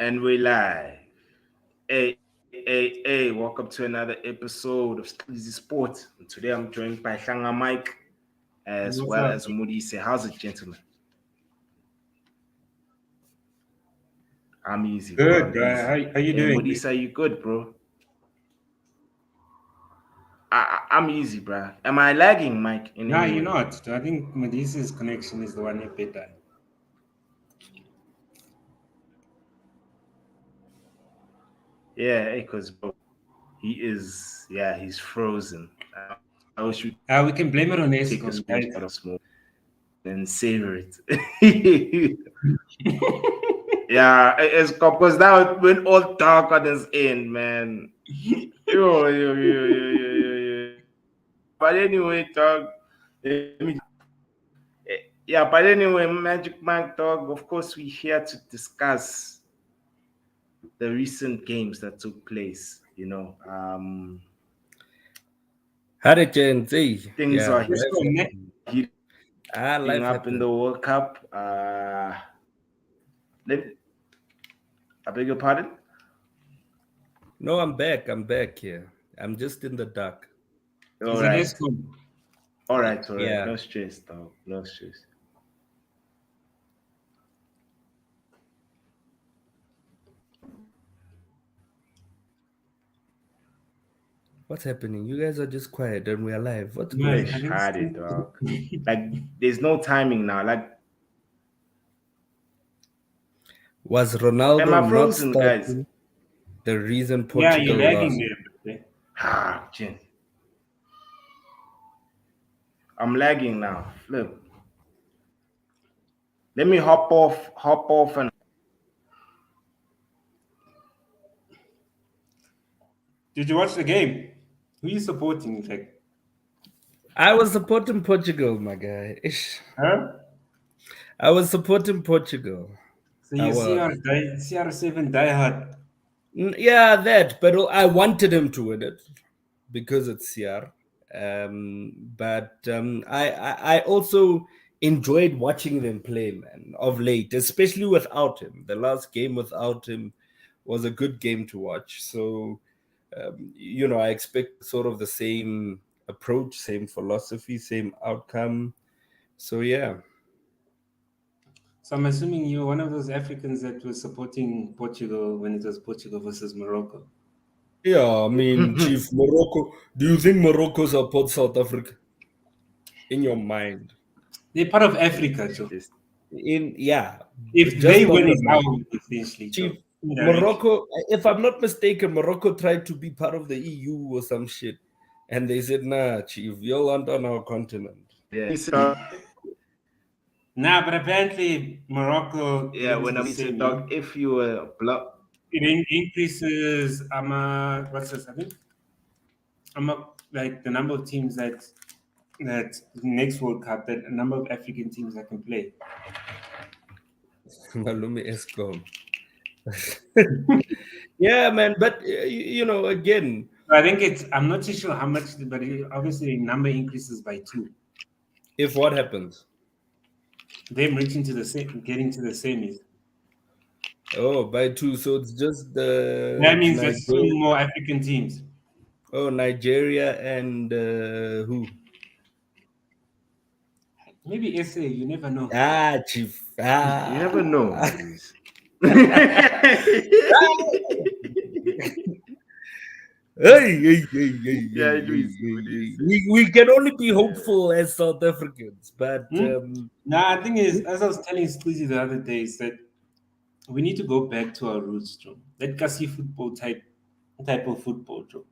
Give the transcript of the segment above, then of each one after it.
And we live. Hey, welcome to another episode of Easy Sport. And today I'm joined by Shanga Mike as What's well up? as Moody. How's it, gentlemen? I'm easy, bro. Good, I'm bro. easy. How you Hey, doing? Moody, you good, bro? I'm easy, bro. Am I lagging, Mike, in Nah, any you're way? not. I think Melissa's connection is the one you better. Yeah, because bro, he's frozen. I wish we We can blame it on take a ESCOM, screenshot guys. of smoke and savor it. Yeah, it's because now it went all dark on his end, man. Yo. But anyway, dog. Yeah, but anyway, Magic Mike, dog. Of course, we're here to discuss the recent games that took place. Hurricane Z. Things Yeah, are life ESCOM, ne? happened. heating Life up in happened. the World Cup. Let, I beg your pardon. No, I'm back. I'm back here. I'm just in the dark. All Is it right, ESCOM? all right, all right. Yeah. No stress, dog. No stress. What's happening? You guys are just quiet and we're live. What's No, going Flesh I on? think had it, dog. Like, there's no timing now. Like, Was am Ronaldo I not frozen, guys? starting the reason yeah, you're Portugal lagging lost? there. Bro. Jen. I'm lagging now. Look, let me hop off, and Did you watch the game? Who are you supporting? Like, I was supporting Portugal, my guy. Ish. huh? I was supporting Portugal. So I you was. CR7 diehard. Yeah, that. But I wanted him to win it because it's CR. But I also enjoyed watching them play, man, of late, especially without him. The last game without him was a good game to watch. So, I expect sort of the same approach, same philosophy, same outcome. So, yeah. So I'm assuming you're one of those Africans that was supporting Portugal when it was Portugal versus Morocco. Yeah, I mean, Chief, Morocco. Do you think Morocco supports South Africa in your mind? They're part of Africa, Joe. this Yeah, If they just on win the it, I map. will essentially, Chief, Joe. Indirectly. Morocco, if I'm not mistaken, Morocco tried to be part of the EU or some shit. And they said, nah, Chief, you aren't on our continent. yeah. So, Nah, but apparently Morocco yeah, getting to when the I said, semi, dog, if you were block, increases what's this? I think like the number of teams that next World Cup, that a number of African teams that can play. Malumi Eskom. Yeah, man. But, again, So I think I'm not too sure how much, but obviously the number increases by two. if what happens? Them reaching to the getting to the semis. Oh, by two. So it's just That means there's two Nigeria. more African teams. Oh, Nigeria and who? Maybe SA, you never know. Ah, Chief. you never know, Ah. Moody's. Yeah, Luis, Moody's. We can only be hopeful as South Africans, but Hmm? Nah, the thing is, as I was telling Squeezy the other day, is that we need to go back to our roots, Joe. That Kasi football type of football, Joe.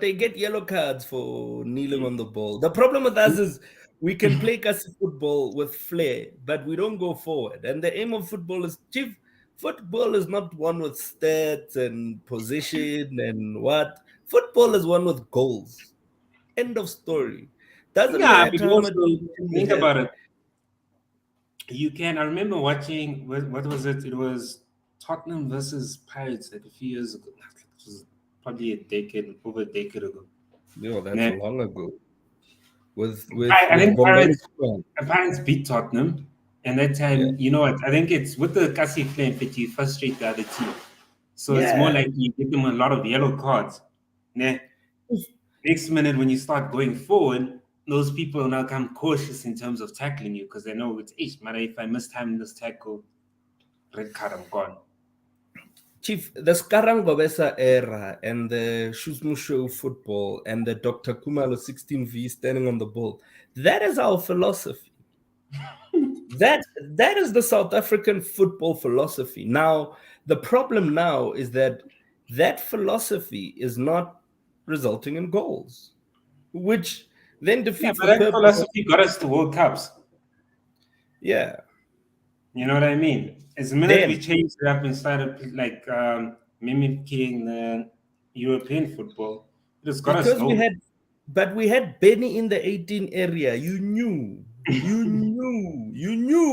they get yellow cards for kneeling on the ball. The problem with us is we can play kasi football with flair, but we don't go forward. And the aim of football is chief. Football is not one with stats and position and what. Football is one with goals. End of story. Doesn't Yeah, but matter how much also position you think have. about it. You can. I remember watching. What was it? It was Tottenham versus Pirates like a few years ago. It was probably over a decade ago. Yo, that's Nah, long ago. With I think Bombele squad. Pirates beat Tottenham, And that time, you know what? I think it's with the Kasi flame that you frustrate the other team. So it's more like you give them a lot of yellow cards. Nah. Next minute, when you start going forward, those people now come cautious in terms of tackling you because they know it's man, if I mistime this tackle, red card, I'm gone. Chief, the Skarang Gobesa era and the Shuzmusho football and the Dr. Kumalo 16V standing on the ball, that is our philosophy. that is the South African football philosophy. Now, the problem now is that philosophy is not resulting in goals, which then defeats but the that purpose. philosophy got us to World Cups. Yeah. You know what I mean? As the minute we changed it up and started like mimicking the European football, it just got us nowhere. We had Benny in the 18 area. You knew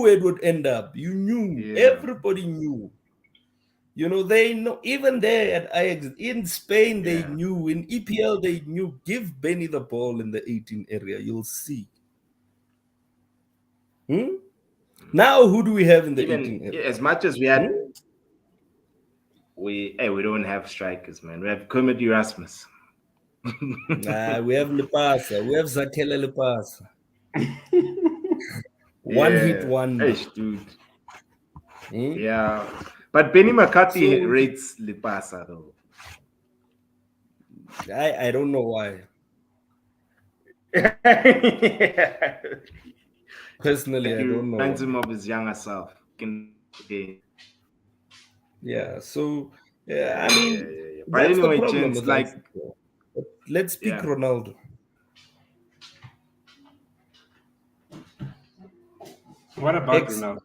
where it would end up. You knew. Everybody knew. You know, they know. Even there at Ajax in Spain, they knew. In EPL, they knew. Give Benny the ball in the 18 area. You'll see. Now, who do we have in the 18 area? As much as we had, we don't have strikers, man. We have Kermit Erasmus. Nah, we have Lipasa. We have Zakele Lipasa. One hit wonder. Dude. Yeah. But Benny McCarthy rates Lipasa, though. I don't know why. Personally, I don't know. Reminds him of his younger self. Yeah, so, I mean, But that's anyway, the problem gents, like... Let's pick Ronaldo. What about Ronaldo?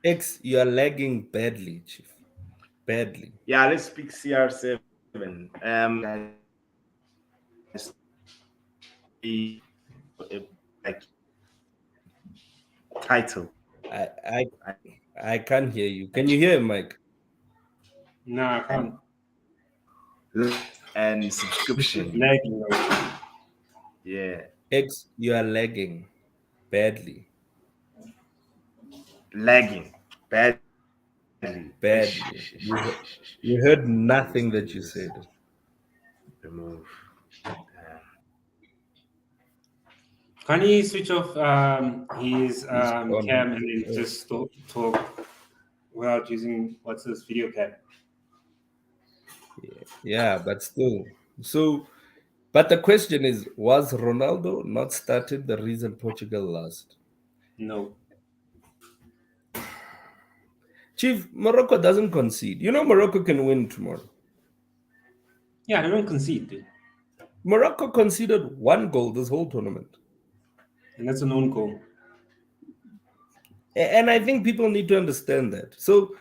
X, you are lagging badly, Chief. Badly. Yeah, let's pick CR7. Like title. I can't hear you. Can you hear him, Mike? No, I can't. And subscription. Lagging. Yeah. X, you are lagging badly. Lagging badly. Badly. You heard nothing that you said. Remove. Can he switch off his cam and then just talk without using what's this video cam? Yeah, but still. So, but the question is, was Ronaldo not started the reason Portugal lost? No. Chief, Morocco doesn't concede. You know Morocco can win tomorrow. Yeah, they don't concede, dude. Morocco conceded 1 goal this whole tournament. And that's an own goal. And I think people need to understand that. So,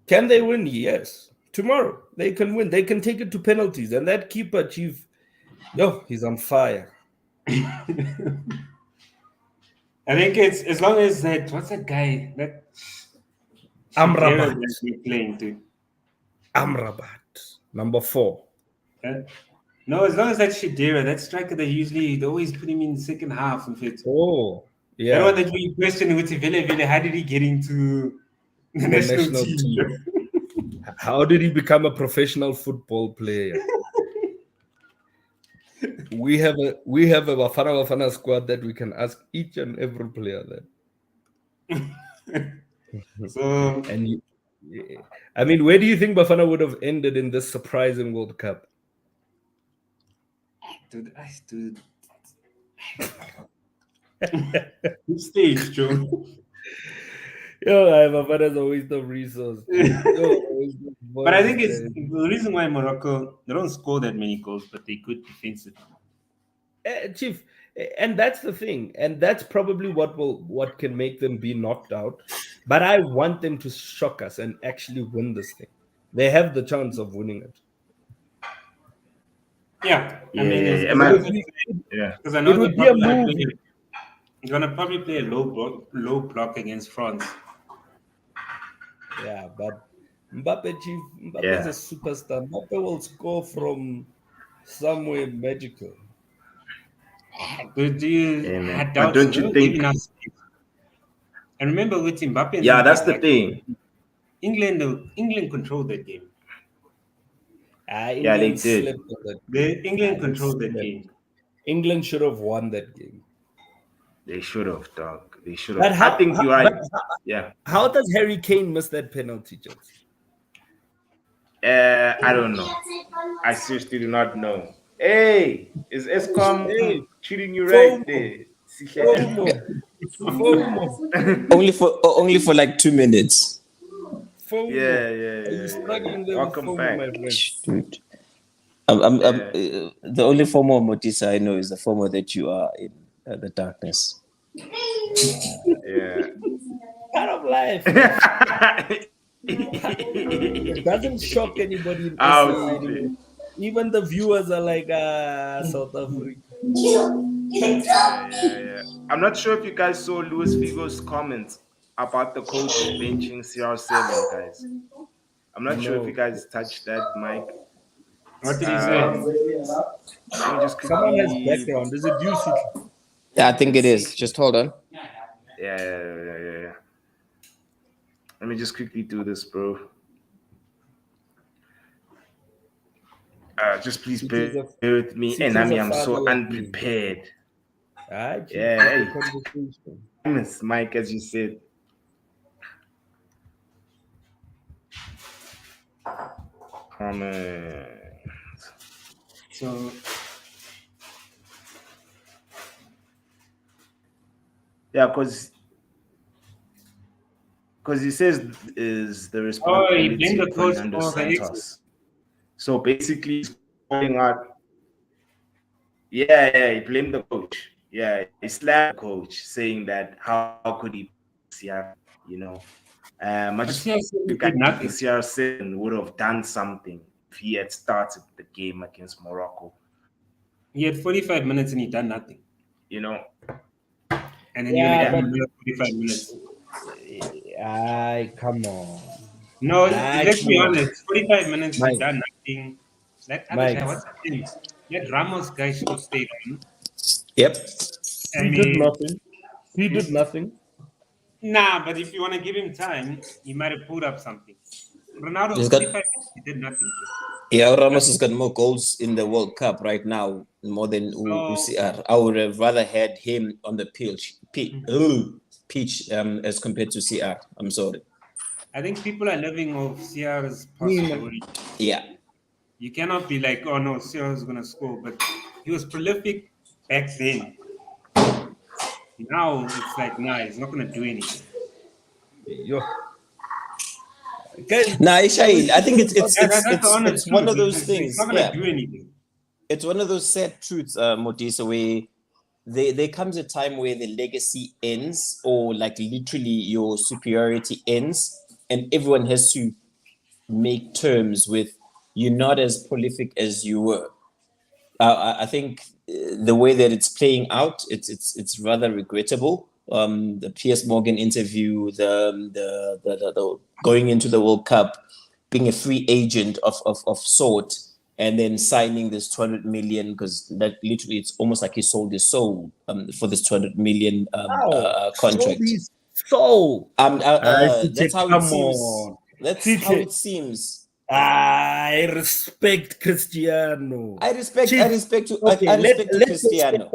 can they win? Yes. Tomorrow, they can win. They can take it to penalties. And that keeper, Chief, he's on fire. I think it's as long as that, what's that guy? That Amrabat. Playing, dude. Amrabat, number 4. No, as long as that Shadira, that striker, they always put him in the second half. In fact. Oh, yeah. That one that we questioned with Vele, how did he get into the national team? How did he become a professional football player? We have a Bafana squad that we can ask each and every player that. So, and I mean, where do you think Bafana would have ended in this surprising World Cup? Dude. Which stage, Joe? Bafana's a waste of resources. But I think it's the reason why Morocco, they don't score that many goals, but they good defensively. Chief, and that's the thing, and that's probably what can make them be knocked out. But I want them to shock us and actually win this thing. They have the chance of winning it. Yeah, I mean, because I know they're gonna probably play a low block against France. Yeah, but Mbappe is a superstar. Mbappe will score from somewhere magical. But don't you think? And remember with Mbappe and Yeah, them that's getting the back, thing. England controlled that game. Yeah, they England did. slept on that game. The England They controlled that slept. game. England should have won that game. They should have, dog. They should have. But I think you but are. Yeah. how does Harry Kane miss that penalty, Jones? I don't know. I seriously do not know. Hey, is Hey, Escom treating you right FOMO, there? FOMO, FOMO, Only for like 2 minutes. FOMO. Yeah, yeah, Are you yeah, yeah. struggling there with Welcome FOMO, back. my friend? Shoot. Yeah, The only FOMO Motisa I know is the FOMO that you are in the darkness. yeah. Part of life, man. It doesn't shock anybody in SA I'll see. anymore. Even the viewers are like, South Africa. Yeah. I'm not sure if you guys saw Luis Figo's comments about the coach benching CR7, guys. I'm not sure if you No. guys touched that, Mike. What did he say? Let me just Someone has quickly. background. Is it you, Sitli? Yeah, I think it is. Just hold on. Yeah. Let me just quickly do this, bro. Just please bear with me. And I mean, I'm so unprepared. Yeah, Miss Mike, as you said. Comment. So Yeah, because he says is the he responsibility blamed the of coach Fernando for the exit. Santos. So basically, he's calling out. Yeah, he blamed the coach. Yeah, he slapped the coach, saying that how could he, you know? I just CR7 think did nothing. CR7 would have done something if he had started the game against Morocco. He had 45 minutes and he done nothing. You know, And then you're gonna Yeah, give him another 45 minutes. come on. No, Ah, let's be come on. honest. 45 minutes, Mike. he done nothing. That other Mike. guy, what's his name? That Ramos guy should have stayed on. Yep. He did nothing. He did nothing. Nah, but if you want to give him time, he might have pulled up something. Ronaldo, He's got- 45 minutes, he did nothing. Yeah, Ramos has got more goals in the World Cup right now, more than UCR. I would have rather had him on the pitch as compared to CR. I'm sorry. I think people are living off CR's possibility. Yeah. You cannot be like, oh no, CR is going to score. But he was prolific back then. Now it's like, nah, he's not going to do anything. Nah, Ishail, I think it's one of those He's things. not going to do anything. It's one of those sad truths, Modisa, where there comes a time where the legacy ends, or like literally your superiority ends, and everyone has to make terms with you're not as prolific as you were. I think the way that it's playing out, it's rather regrettable. The Piers Morgan interview, the going into the World Cup, being a free agent of sort, and then signing this 200 million, because that literally it's almost like he sold his soul for this 200 million contract. Soul. That's how it seems. That's how it seems. I respect Cristiano. I respect Cristiano.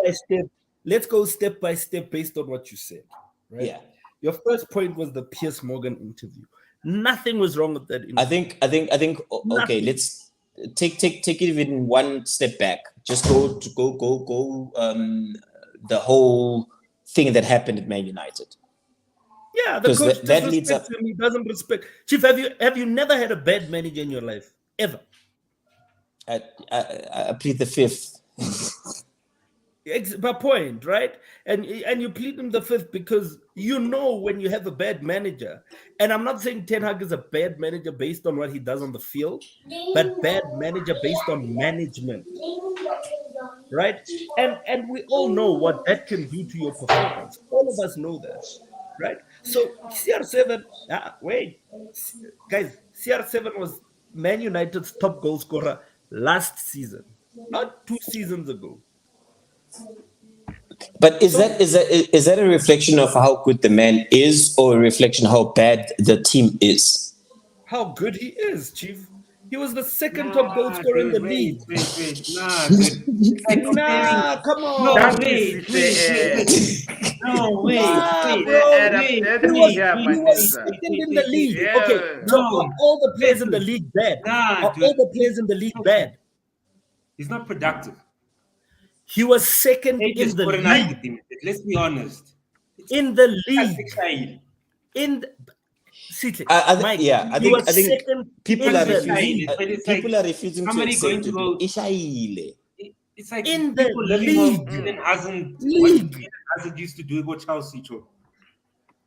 Let's go step by step based on what you said. Right? Yeah. Your first point was the Piers Morgan interview. Nothing was wrong with that interview. I think. Okay, let's take it even one step back. Just go. The whole thing that happened at Man United. Yeah, the coach that leads up. Him. He doesn't respect. Chief, have you never had a bad manager in your life ever? I plead the fifth. My point, right? And you plead him the fifth because you know when you have a bad manager, and I'm not saying Ten Hag is a bad manager based on what he does on the field, but bad manager based on management, right? And we all know what that can do to your performance. All of us know that, right? So CR7, guys, CR7 was Man United's top goal scorer last season, not 2 seasons ago. But is that a reflection of how good the man is, or a reflection of how bad the team is? How good he is, Chief. He was the second top goal scorer in the league. Wait. Nah, dude. It's like comparing. Nah, come No, on. Thank you, Sife. No, Nah, Sife, bro. adapted He was, here, he was Mandisa. second in the league. Yeah. Okay, so No. are all the players in the league bad? Nah, Are dude. all the players in the league bad? He's not productive. He was second He in just the couldn't league. like it. Let's be honest. In the league. In the, Mike, I he think was second people in are the refusing. league. But it's People like are refusing to somebody going accept to go. it. Ishaile. It's like In the people living off league. Eden Hazard. What League. Eden Hazard used to do with Chelsea, Cho.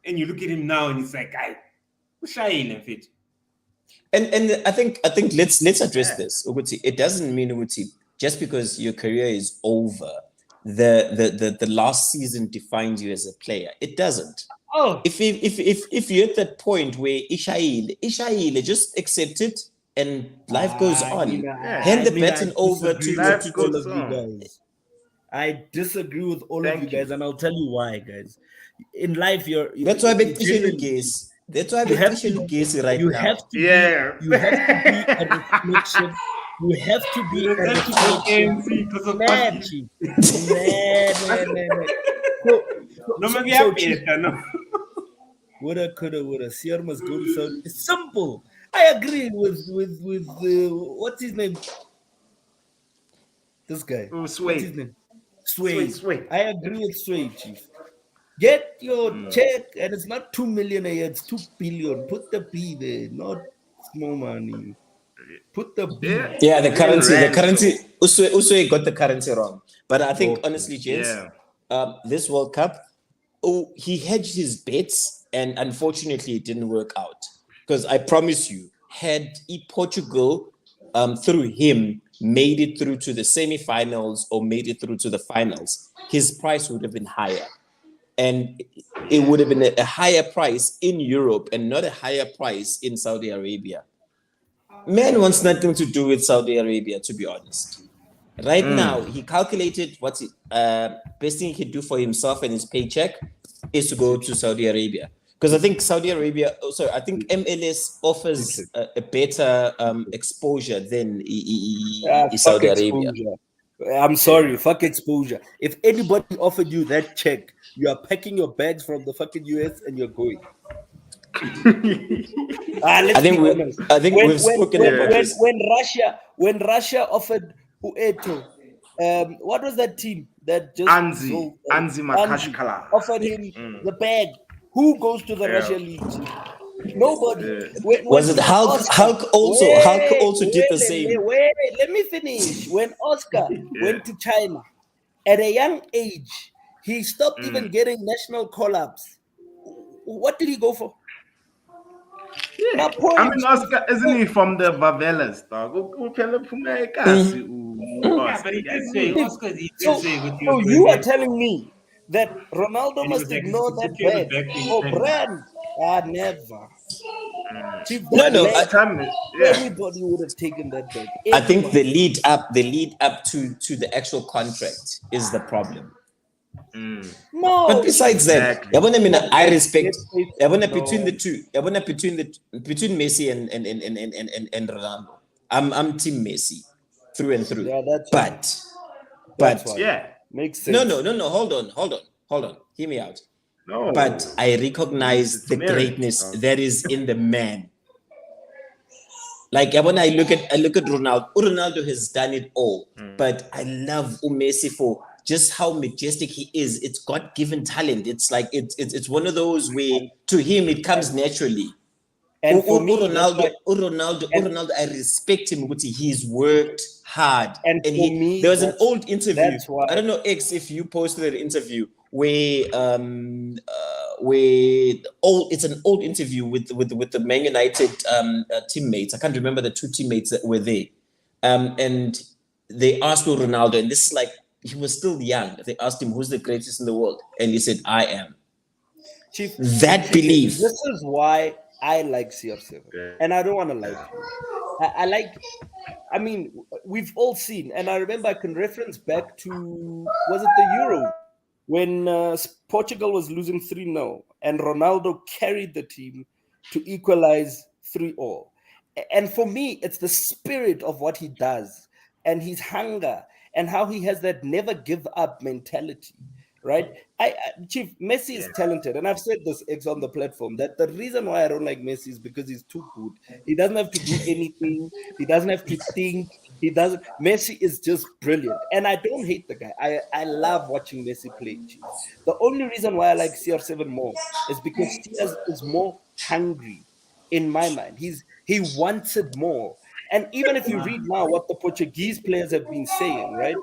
And you look at him now, and it's like, "Guy, who's shy fit?" And I think let's address this. Uguti, it doesn't mean, Uguti, just because your career is over, the last season defines you as a player. It doesn't. Oh, If you're at that point where Ishaile, just accept it and life goes on. Hand the baton over to Life all goes of you on. guys. I disagree with all of Thank you guys, and I'll tell you why, guys. In life, That's why I you bet guess. That's why I you have bet to- guess right you now. have to Yeah. be, you have to be a reflection. You have to be a reflection. because of Man, Pati. Chief. Man. No, So, maybe so happy, Chief, no. woulda, coulda, woulda. CR must go to Saudi. It's simple. I agree with what's his name? This guy. Oh, What's Sway. his name? Sway. Sway. I agree with Sway, Chief. Get your check, and it's not 2 million a year, it's 2 billion. Put the B there, not small money. Put the B. Yeah, the currency. Rand, Uswe got the currency wrong. But I think, Okay. honestly, gents, Yeah. this World Cup, he hedged his bets, and unfortunately, it didn't work out. Because I promise you, had Portugal, through him, made it through to the semi-finals or made it through to the finals, his price would have been higher. And it would have been a higher price in Europe and not a higher price in Saudi Arabia. Man wants nothing to do with Saudi Arabia, to be honest. Right now, he calculated what's it, best thing he could do for himself and his paycheck is to go to Saudi Arabia. Because I think Saudi Arabia, I think MLS offers a better exposure than Saudi Arabia. I'm sorry, fuck exposure. If anybody offered you that check, you are packing your bags from the fucking US and you're going. I think we've spoken about this. When Russia offered Ueto, what was that team that just Anzi Makashkala offered him the bag? Who goes to the Russia League? Nobody. Was it Hulk? Hulk also did the same. Wait, let me finish. When Oscar went to China at a young age, he stopped even getting national call-ups. What did he go for? Yeah. I mean, Oscar, isn't he from the Vavelas, dog? Yeah, but he did say, Oscar, he did say what he So was you doing. are telling me that Ronaldo And he must was like, ignore it's that okay with bag? back being Oh, famous. brand? Never. Chief, No, everybody would have taken that bag. I think the lead up to the actual contract is the problem. No. But besides that, I respect between No. the two. Between Messi and Ronaldo. I'm team Messi through and through. Yeah, that's but why. Yeah. Makes sense. No. Hold on. Hear me out. No. But I recognize It's the merit, greatness dog. that is in the man. Like when I look at Ronaldo, Ronaldo has done it all. But I love Messi for just how majestic he is. It's God-given talent. It's like it's one of those where to him it comes naturally. And for me, Ronaldo, I respect him because he's worked hard. And for me, there was an old interview. that's why- I don't know, X, if you posted an interview where it's an old interview with the Man United teammates. I can't remember the two teammates that were there. And they asked Ronaldo, and this is like he was still young. They asked him, "Who's the greatest in the world?" And he said, "I am." Chief, That belief. This is why I like CR7, and I don't want to lie to you. I mean, we've all seen, and I remember I can reference back to, was it the Euro when Portugal was losing 3-0 and Ronaldo carried the team to equalize 3-all. And for me, it's the spirit of what he does and his hunger and how he has that never give up mentality, right? Chief, Messi is talented, and I've said this on the platform that the reason why I don't like Messi is because he's too good. He doesn't have to do anything. He doesn't have to think. He doesn't. Messi is just brilliant, and I don't hate the guy. I love watching Messi play, Chief. The only reason why I like CR7 more is because CR is more hungry. In my mind, he wants it more. And even if you read now what the Portuguese players have been saying, right,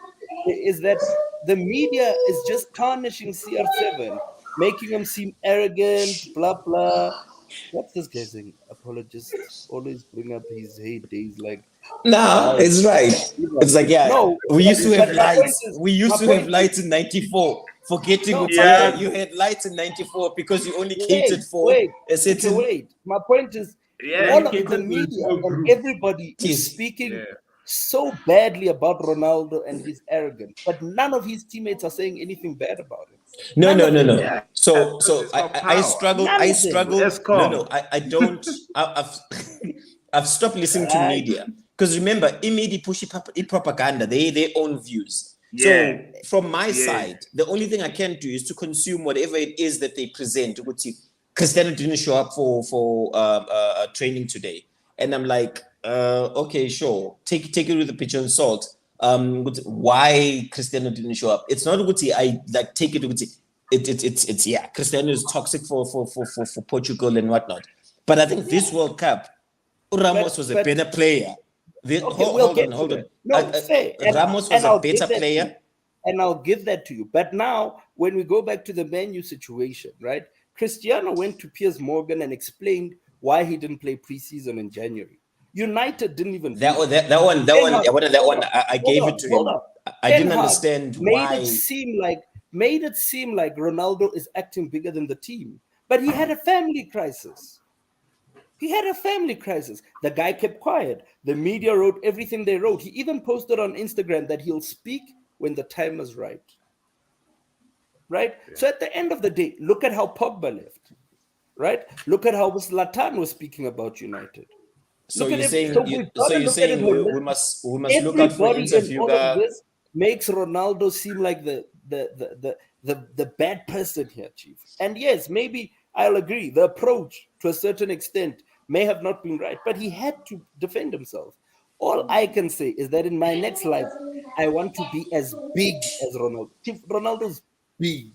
is that the media is just tarnishing CR7, making him seem arrogant, blah blah. What's this guy saying? Apologist always bring up his heydays like Nah, guys. it's right. It's like, yeah, No, we used to but have my point lights. is- We used my to have point lights in '94. Forgetting No, what Yeah. you had lights in '94 because you only catered for wait, a certain. wait. My point is, Yeah. all of Dedicated the to a media small and group. everybody is Yes. speaking Yeah. so badly about Ronaldo and his arrogance, but none of his teammates are saying anything bad about him. No, None no, of no, them. no. Yeah. So, Because it's got I power. struggle. None I of them. struggle. Escom. No, I don't. I've I've stopped listening to Right. media because remember, immediately push propaganda. Their own views. So Yeah. from my Yeah. side, the only thing I can do is to consume whatever it is that they present. Cristiano didn't show up for training today, and I'm like, okay, sure, take it with a pinch of salt. Why Cristiano didn't show up? It's not Guti. I like take it with it's yeah. Cristiano is toxic for Portugal and whatnot. But I think this World Cup, Ramos was a but- better player. Okay, Hold we'll on, get hold to on. that. No, fair. Ramos was a I'll give better that to player. you. And I'll give that to you. But now, when we go back to the Man U situation, right? Cristiano went to Piers Morgan and explained why he didn't play preseason in January. United didn't even do That one, that. that one, Ten Hag- I gave it to hold him. on. I Ten didn't Hag understand made why. it seem like Ronaldo is acting bigger than the team, but he had a family crisis. He had a family crisis. The guy kept quiet. The media wrote everything they wrote. He even posted on Instagram that he'll speak when the time is right. Right? Yeah. So at the end of the day, look at how Pogba left. Right? Look at how Zlatan was speaking about United. So look you're at saying, so you're saying we must look out for an everybody interview. In all of this makes Ronaldo seem like the bad person here, Chief. And yes, maybe I'll agree. The approach, to a certain extent, may have not been right, but he had to defend himself. All I can say is that in my next life, I want to be as big as Ronaldo. Chief, Ronaldo's big.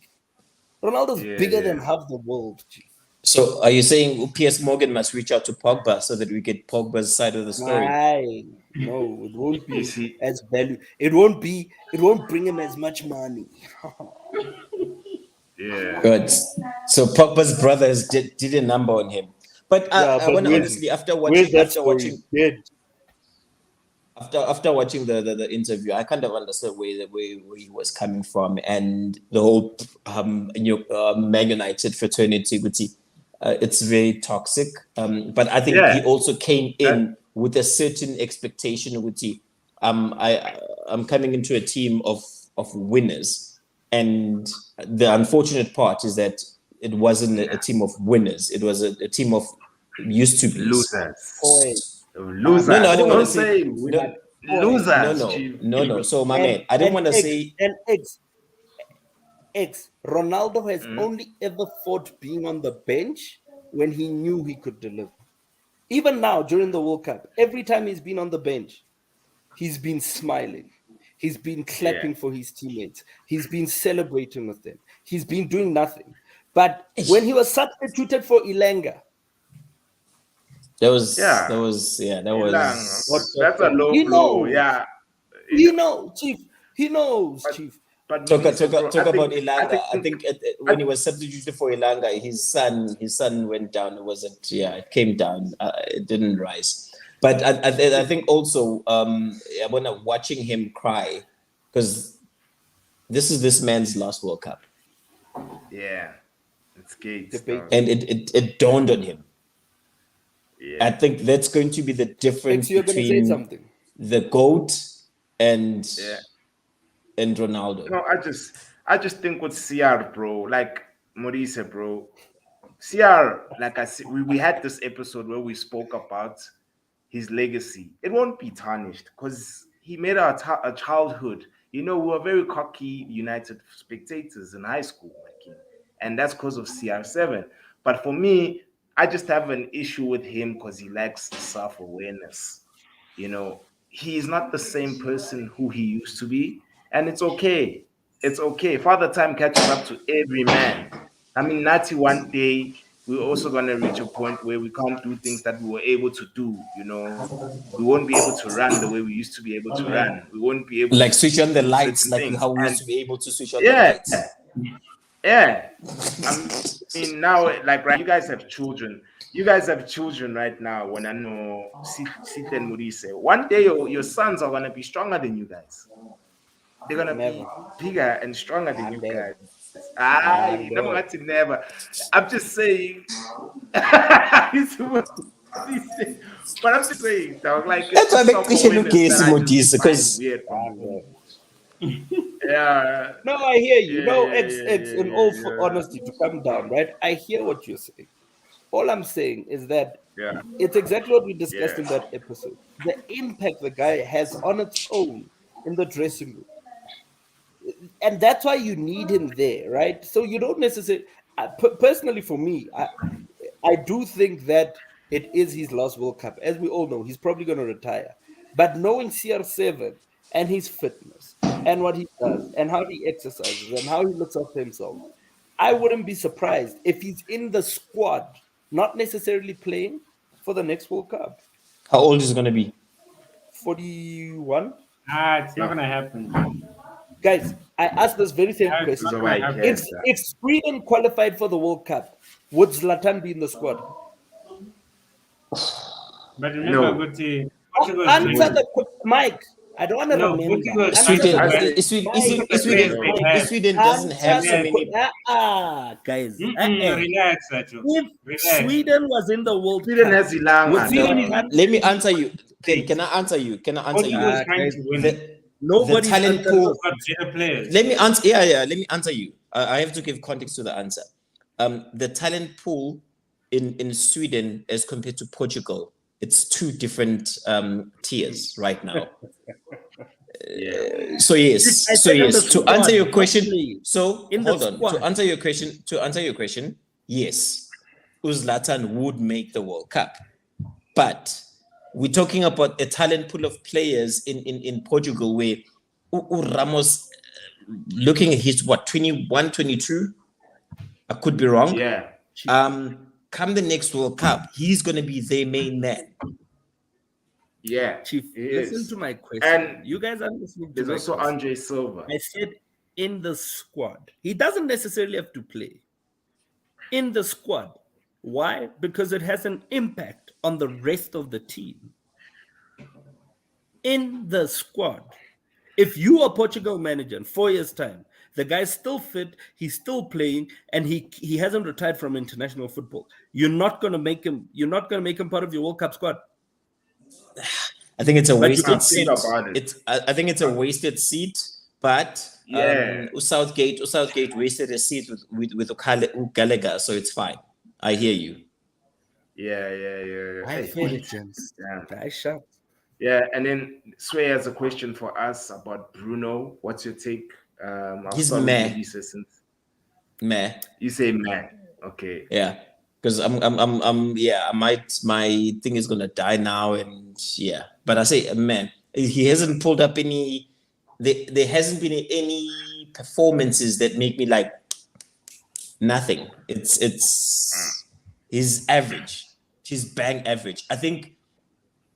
Ronaldo's bigger than half the world, Chief. So are you saying Piers Morgan must reach out to Pogba so that we get Pogba's side of the story? No, it won't be as value. It won't bring him as much money. Yeah. Good. So Pogba's brothers did a number on him. But I want to honestly, after watching the interview, I kind of understood where he was coming from and the whole Man United fraternity. It's very toxic. But I think he also came in with a certain expectation. I'm coming into a team of winners, and the unfortunate part is that it wasn't a team of winners. It was a team of used to be losers. No, I didn't want to say losers. No. So my man, I didn't want to say. Ronaldo has only ever fought being on the bench when he knew he could deliver. Even now, during the World Cup, every time he's been on the bench, he's been smiling. He's been clapping for his teammates. He's been celebrating with them. He's been doing nothing. But when he was substituted for Ilanga, that was that's a low blow. Yeah. He knows, Chief. He knows, Chief. But talk about Ilanga. I think when he was substituted for Ilanga, his son went down. It came down. It didn't rise. But I think also when I'm watching him cry, because this is this man's last World Cup. Yeah, it's Gates. And it dawned on him. Yeah. I think that's going to be the difference between the GOAT and and Ronaldo. No, I just think with CR, bro, like Maurice, bro. CR, like I said, we had this episode where we spoke about his legacy. It won't be tarnished because he made our childhood. You know, we were very cocky United spectators in high school, my king, and that's because of CR7. But for me, I just have an issue with him because he lacks self awareness. You know, he is not the same person who he used to be, and it's okay. It's okay. Father Time catches up to every man. I mean, Nati, one day we're also gonna reach a point where we can't do things that we were able to do. You know, we won't be able to run the way we used to be able to run. We won't be able Like to switch on the do lights, certain like things. how we And used to be able to switch on the yeah, lights. yeah. I mean, now, like, right, you guys have children. You guys have children right now. When I know Sith and Maurice, one day your sons are gonna be stronger than you guys. They're gonna Never. be bigger and stronger than I'm you dead. guys. Ah, I'm you know dead. what? Never. I'm just saying. But I'm just saying, dog. Like That's it's why just I make Christian self-awareness that I Mugisi, just find because weird from I'm dead. yeah, No, I hear you. yeah, No, yeah, it's yeah, in yeah, all yeah, honesty to come down, right? I hear what you're saying. All I'm saying is that yeah, it's exactly what we discussed yeah. in that episode. The impact the guy has on its own in the dressing room. And that's why you need him there, right? So you don't necessarily. Personally, for me, I do think that it is his last World Cup. As we all know, he's probably going to retire. But knowing CR7 and his fitness and what he does and how he exercises and how he looks after himself, I wouldn't be surprised if he's in the squad, not necessarily playing for the next World Cup. how old is he going to be? 41. It's not gonna happen. Guys, I asked this very same It's question. not So gonna I happen. guess If Sweden qualified for the World Cup, would Zlatan be in the squad? But remember, No. Guti, Portugal Answer the Mike. I don't want to No, remember. Portugal is Answer trying the to Sweden, win. question. Sweden doesn't have so many. Guys. Relax, Sacho. If Relax. Sweden was in the World Sweden Cup, has Ilanga. would Sweden Zlatan? Let me answer you. Can I answer you? Portugal is trying guys, to win. The nobody's talent answered pool. this. Got better players. Let me answer. Yeah. Let me answer you. I have to give context to the answer. The talent pool in Sweden as compared to Portugal, it's two different tiers right now. Yeah. So yes. I said in the To squad, answer your not question, playing. so In the hold on. squad. To answer your question, yes, Zlatan would make the World Cup, but we're talking about a talent pool of players in Portugal where Ramos, looking at his 21, 22, I could be wrong. Yeah. Come the next World Cup, he's going to be their main man. Yeah. Chief, He listen is. to my question. And You guys are listening to There's my also question. Andre Silva. I said in the squad. He doesn't necessarily have to play. In the squad. Why? Because it has an impact on the rest of the team. In the squad. If you are Portugal manager in 4 years' time, the guy's still fit, he's still playing, and he hasn't retired from international football. You're not gonna make him part of your World Cup squad. I think it's a But you wasted can't seat. think about it. I think it's a wasted seat, but Yeah. Southgate wasted a seat with Gallagher, so it's fine. I hear you. Yeah. I Hey, feel it, James. yeah. I shot. Yeah, and then Sway has a question for us about Bruno. What's your take? I'll He's start with meh. Melissa since Meh. you say man. Okay. Yeah. Because my thing is gonna die now, and yeah. But I say, man, he hasn't pulled up any. There hasn't been any performances that make me like nothing. He's average. He's bang average. I think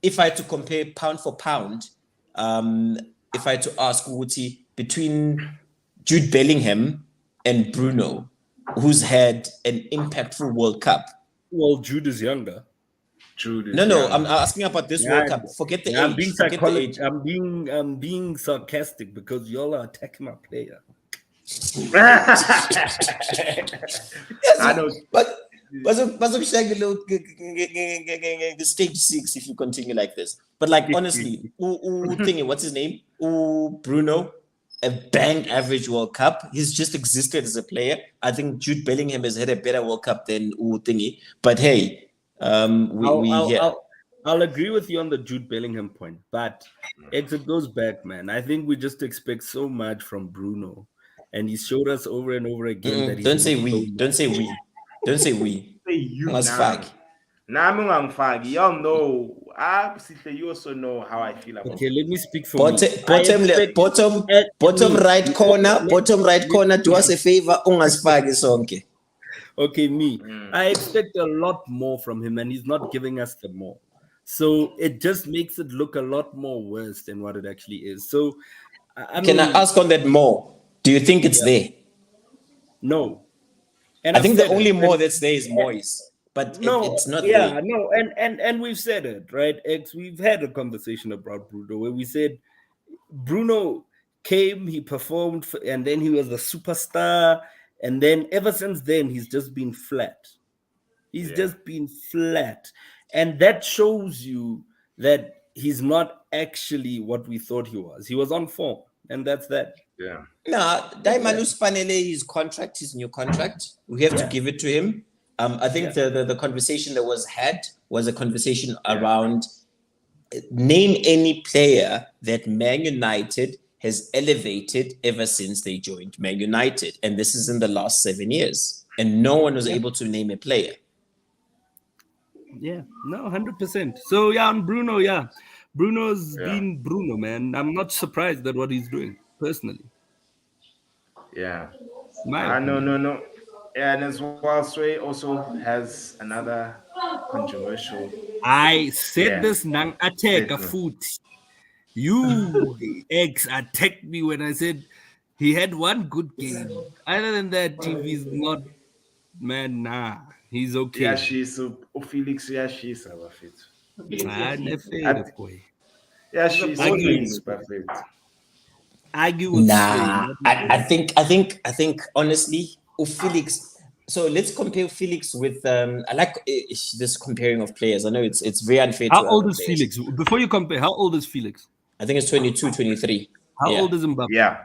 if I had to compare pound for pound, if I had to ask Wuti between Jude Bellingham and Bruno, who's had an impactful World Cup. Well, Jude is younger. No, I'm asking about this World Cup. Forget the I'm age. being Forget the age. I'm being sarcastic because y'all are attacking my player. I know. But the stage 6 if you continue like this. But like honestly, thingy, what's his name? Bruno. a bang average World Cup. He's just existed as a player. I think Jude Bellingham has had a better World Cup than Thingy. But hey, I'll agree with you on the Jude Bellingham point, but it goes back, man. I think we just expect so much from Bruno, and he showed us over and over again that he's don't say not we. so Don't say we. Don't say we. Say you. Let's fuck. Nami ungangifaki. Y'all know. You also know how I feel about Okay, let me speak for Bottom, me. I expect- bottom right me- corner. let- Bottom right corner. Do us a favor. Ungasfaki sonke. Okay, me. I expect a lot more from him, and he's not giving us the more. So it just makes it look a lot more worse than what it actually is. So, Can I ask on that more? Do you think it's there? No. And I think the said only it. more that's there is Moyes, but it's not yeah, there. no, and we've said it, right? We've had a conversation about Bruno where we said Bruno came, he performed, and then he was a superstar, and then ever since then he's just been flat. He's just been flat, and that shows you that he's not actually what we thought he was. He was on form, and that's that. Yeah. No, Daimanus Panele, his contract, his new contract. We have to give it to him. I think the conversation that was had was a conversation around name any player that Man United has elevated ever since they joined Man United. And this is in the last 7 years. And no one was able to name a player. Yeah, no, 100%. So, on Bruno, Bruno's been Bruno, man. I'm not surprised at what he's doing, personally. Yeah. My opinion. No. Yeah, and as well, Sway also has another controversial. I said this nang attack a Statement. foot. You ex attacked me when I said he had one good game. Other than that, TV's not, man. Nah, he's okay. Yeah, she's Felix. Yeah, she's our fit. Boy. Yeah, she's perfect. Argue with Nah, Sway. I think honestly, Felix. So let's compare Felix with I like this comparing of players. I know it's very unfair. How to old other is players. Felix? Before you compare, how old is Felix? I think it's 22, 23. How old is Mbappe? Yeah.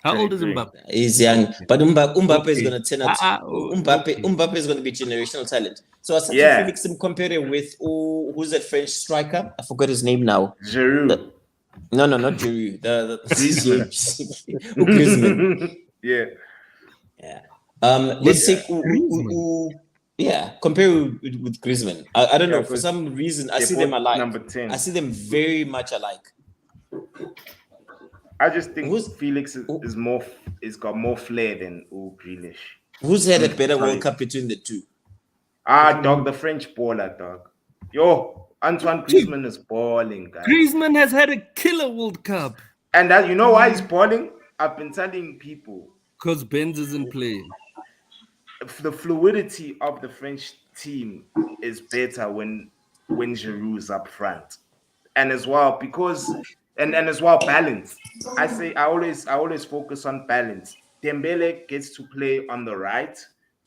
How old is 23. Mbappe? He's young, but Mbappe is Okay. going to turn out. Mbappe is going to be generational talent. So I said Yeah. Felix and compare it with who's that French striker? I forgot his name now. Giroud. No, not Giroud. The Griezmann. Griezmann. Yeah. Let's say compare with Griezmann. I don't know, for some reason I see them alike. Number 10. I see them very much alike. I just think Felix is got more flair than Grealish. Who's had a better World Cup between the two? Dog, the French baller, dog. Yo, Antoine Griezmann is balling, guys. Griezmann has had a killer World Cup. And that, you know why he's balling? I've been telling people. Because Benz isn't playing. The fluidity of the French team is better when Giroud is up front. And as well, because and as well, balance. I always focus on balance. Dembele gets to play on the right,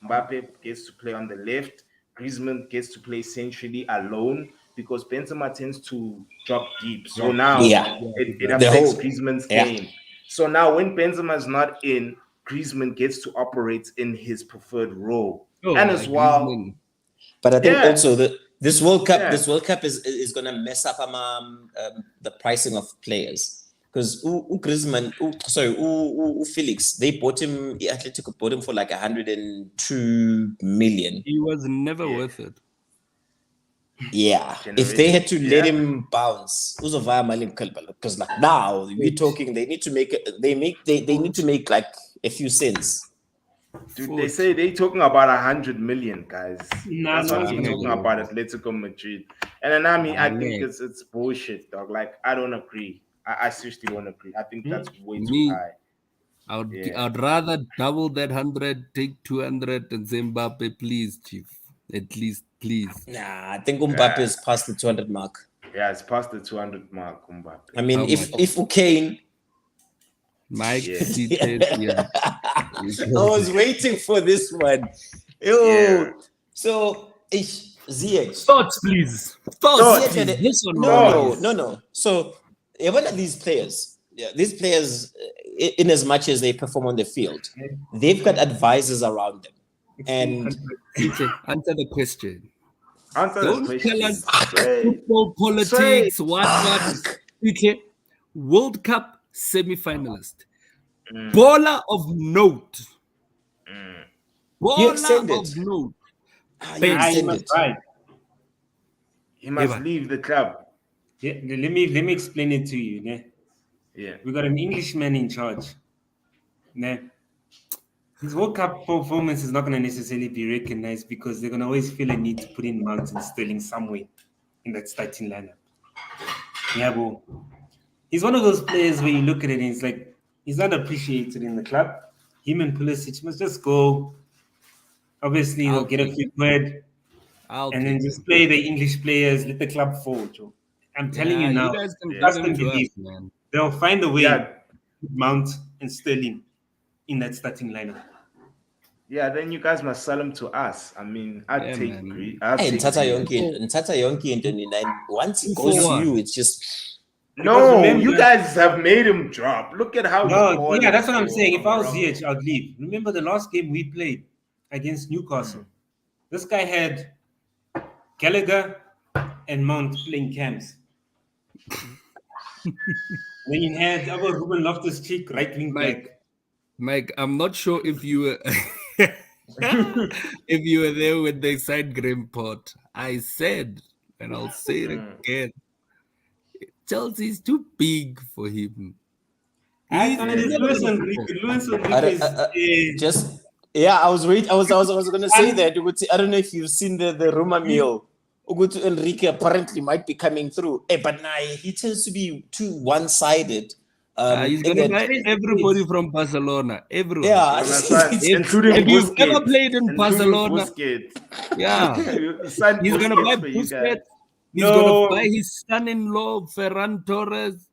Mbappe gets to play on the left, Griezmann gets to play centrally alone because Benzema tends to drop deep. So now it affects Griezmann's game. So now when Benzema is not in, Griezmann gets to operate in his preferred role. And as well, Griezmann. But I think also this World Cup is gonna mess up the pricing of players. Because Felix, they bought him, Atletico bought him for like 102 million. He was never worth it. Yeah. If they had to let him bounce, because like now we're talking, they need to make like a few cents. Dude, they say they're talking about 100 million, guys. That's what they're talking about Atletico Madrid. And then I think it's bullshit, dog. Like, I don't agree. I seriously don't agree. I think that's way too high. I'd rather double that 100, take 200, and say Mbappe, please, Chief. At least, please. Nah, I think Mbappe is past the 200 mark. Yeah, it's past the 200 mark, Mbappe. I mean, if Kane... Mike, I was waiting for this one. So, ZH. Thoughts, please. Thoughts. No. So, one of these players, these players, in as much as they perform on the field, they've got advisors around them. And answer the question. Answer Don't this tell question. us Straight. football politics, what. Okay. World Cup semi-finalist. Baller of note. you extend Baller it. of note. You He extend must it. ride. He must Eva. leave the club. Yeah, let me explain it to you. Ne? Yeah. We got an Englishman in charge. Ne? His World Cup performance is not going to necessarily be recognized because they're going to always feel a need to put in Mount and Sterling somewhere in that starting lineup. Yeah, bro. He's one of those players where you look at it and it's like he's not appreciated in the club. Him and Pulisic must just go. Obviously, they'll get a few quid and then just play the English players, let the club fall, Joe. I'm telling you now, You guys can give trust him and to us, believe. man. They'll find a way Yeah. to put Mount and Sterling in that starting lineup. Yeah, then you guys must sell him to us. I mean, I'd Yeah, take man. Greece. I'd Hey, take Tata Greece. Yonki in 29. Once it Two goes for to you, one. it's just No, remember- you guys have made him drop. Look at how No, he's falling yeah, that's what I'm for saying. If I was Morocco. Ziyech, I'd leave. Remember the last game we played against Newcastle? This guy had Gallagher and Mount playing cams. Then you had our Ruben Loftus-Cheek right wing back. Mike, I'm not sure if you were if you were there when they signed Graham Potter. I said, and I'll say it again, Chelsea's too big for him. I He's thought it is never Luis gonna Enrique. football. Luis I Enrique don't- is just I was gonna say that. I don't know if you've seen the rumor mill. Ugutu Enrique apparently might be coming through. But nah, he tends to be too one-sided. He's in gonna that- buy everybody from Barcelona. Everyone. yeah, Including If you've Busquets. ever played in Including Barcelona, Busquets. yeah, Sign he's gonna Busquets buy for you guys. Busquets. He's No. gonna buy his son-in-law Ferran Torres.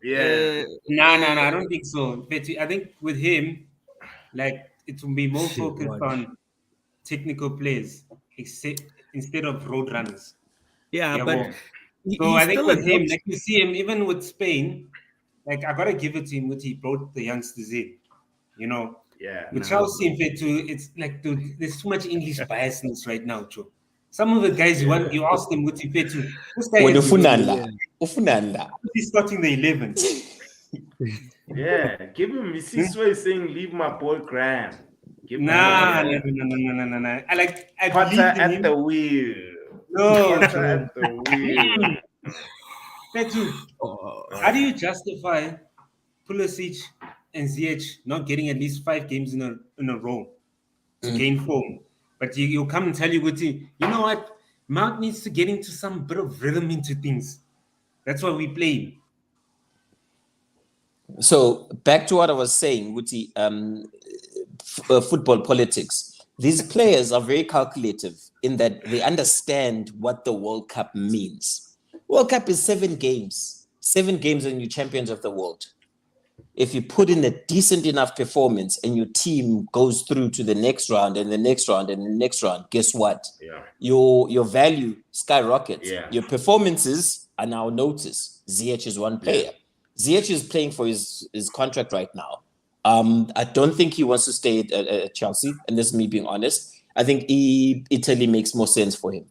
Yeah. No, I don't think so. But I think with him, like it will be more Shit, focused watch. on technical players instead of road runners. Yeah, Yeah, but well, he- so he's I think still a with him, good- like you see him, even with Spain, like I gotta give it to him what he brought the youngsters in. You know, Yeah. with Chelsea, in fact, too, it's like, dude, there's too much English biasness right now, Joe. Some of the guys you ask them what he fed to. This guy when is ufunanda. he's starting the 11. Yeah. Give him. You see, Sway saying, leave my boy Graham. Give him Nah, Graham. no. I Potter believe in at him. the wheel. No, Potter at the wheel. Petu, how do you justify Pulisic and Ziyech not getting at least 5 games in a row to gain form? But you come and tell you know what? Mount needs to get into some bit of rhythm into things. That's why we play him. So back to what I was saying, Wuti, football politics. These players are very calculative in that they understand what the World Cup means. World Cup is 7 games. 7 games and you're champions of the world. If you put in a decent enough performance and your team goes through to the next round and the next round and the next round, guess what? Yeah. Your value skyrockets. Yeah. Your performances are now noticed. Ziyech is one player. Ziyech is playing for his contract right now. I don't think he wants to stay at Chelsea, and this is me being honest. I think Italy makes more sense for him.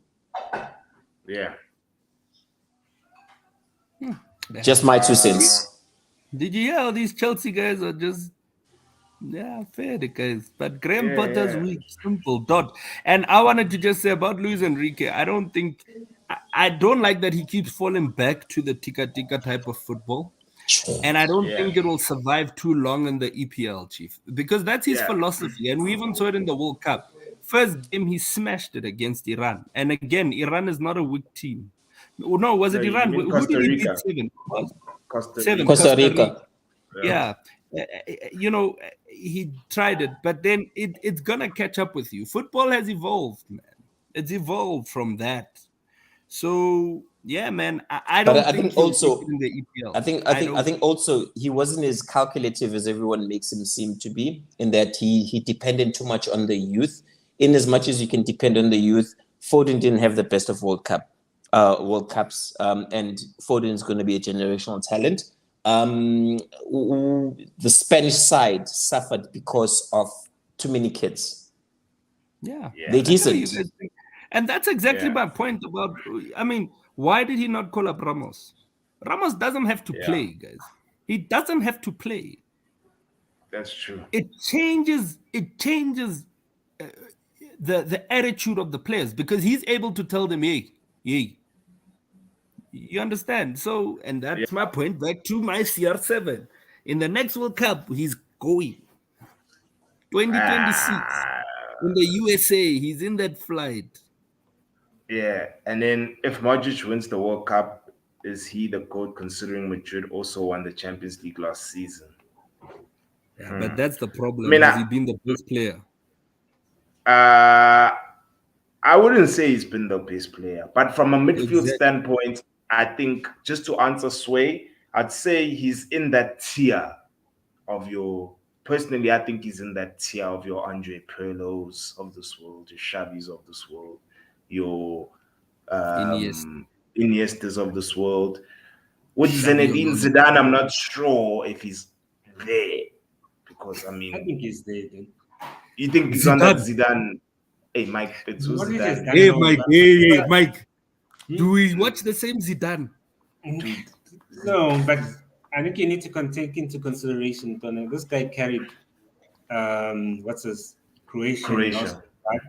Yeah. Just my 2 cents. Did you hear how these Chelsea guys are just fair guys? But Graham Potter's weak, simple dot. And I wanted to just say about Luis Enrique, I don't like that he keeps falling back to the tika type of football. And I don't think it will survive too long in the EPL, Chief, because that's his philosophy. And we even saw it in the World Cup. First game, he smashed it against Iran. And again, Iran is not a weak team. No, was it No, you Iran? mean Who Costa did he Rica. beat 7? Costa Costa Rica. Yeah. He tried it, but then it's gonna catch up with you. Football has evolved, man. It's evolved from that. So yeah, man. I don't But I think think he'll also take it in the EPL. I think also he wasn't as calculative as everyone makes him seem to be, in that he depended too much on the youth. In as much as you can depend on the youth, Foden didn't have the best of World Cups, and Foden is going to be a generational talent. the Spanish side suffered because of too many kids. Yeah. They're That's how you decent. guys think. And that's exactly Yeah. my point about. I mean, why did he not call up Ramos? Ramos doesn't have to play, guys. He doesn't have to play. That's true. It changes. The attitude of the players because he's able to tell them, hey, you understand? So, and that's my point back to my CR7. In the next World Cup, he's going 2026 in the USA. He's in that flight. Yeah, and then if Modric wins the World Cup, is he the GOAT considering Madrid also won the Champions League last season? Yeah, but that's the problem. I mean, Has he been the best player? I wouldn't say he's been the best player, but from a midfield Exactly. standpoint, I think just to answer Sway, I'd say he's in that tier of your. Personally, I think he's in that tier of your Andre Pirlos of this world, your Xavis of this world, your Iniestas of this world. With Xavi Zinedine Alonso. Zidane, I'm not sure if he's there because I I mean, think he's there, then. you think he's on that Zidane? Hey, Mike, it's who's What is Zidane? this? Hey, Mike. Hey, Mike. Do we watch the same Zidane? No, but I think you need to take into consideration, Tony. This guy carried, what's his Croatia. Right?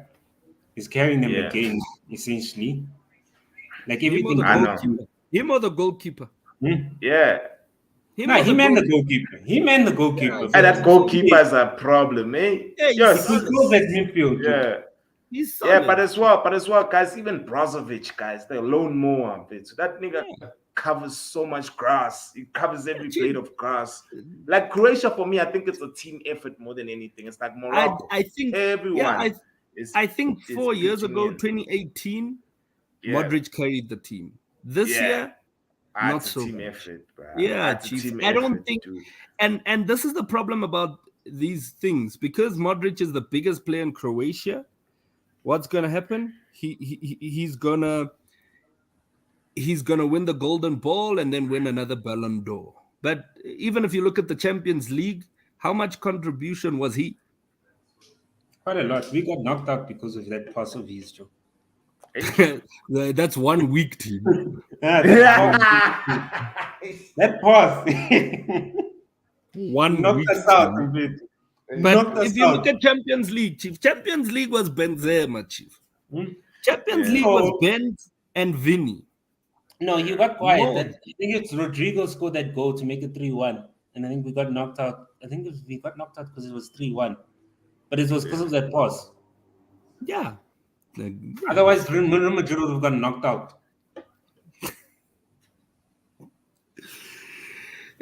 He's carrying them again, essentially. Like everything. Him or the goalkeeper? Yeah. He meant the goalkeeper. He meant the goalkeeper. And that goalkeeper is a problem, eh? Yeah, Yes. He controls that midfield. Yeah. He's Yeah, solid. but as well, guys, even Brozovic, guys, they're lone mower a bit. So that nigga covers so much grass. He covers every blade of grass. Like Croatia, for me, I think it's a team effort more than anything. It's like Morocco. I think everyone. I think is 4 years pitching ago, in. 2018, Yeah. Modric carried the team. This year, not it's a so team much. effort, bro. Yeah, It's a Chief. team I don't effort, think, dude. and this is the problem about these things because Modric is the biggest player in Croatia. What's gonna happen? He's gonna win the Golden Ball and then win another Ballon d'Or. But even if you look at the Champions League, how much contribution was he? Quite a lot. We got knocked out because of that pass of his, Joe. That's one weak team. That pass. One knocked weak us out team. a bit. But if you look at Champions League, Chief, Champions League was Benzema, Chief. Champions League was Benz and Vinny. No, you got quiet. I think it's Rodrigo scored that goal to make it 3-1. And I think we got knocked out. I think we got knocked out because it was 3-1. But it was because of that pass. Yeah. Otherwise, Real Madrid would have gotten knocked out.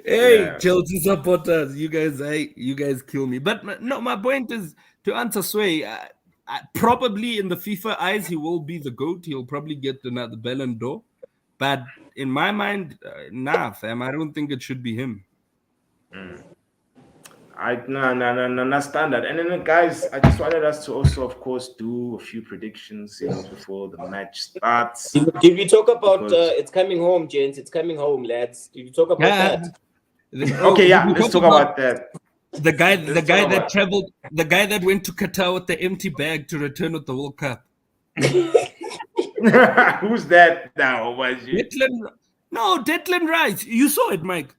Hey, Chelsea supporters, you guys kill me. But no, my point is to answer Sway. Probably in the FIFA eyes, he will be the GOAT. He'll probably get another Ballon d'Or. But in my mind, nah, fam. I don't think it should be him. No, standard. And then, guys, I just wanted us to also, of course, do a few predictions, before the match starts. Did we talk about it's coming home, gents? It's coming home, lads. Did you talk about that? Okay, let's talk about that. The guy that traveled, the guy that went to Qatar with the empty bag to return with the World Cup. Who's that now? Declan Rice. You saw it, Mike.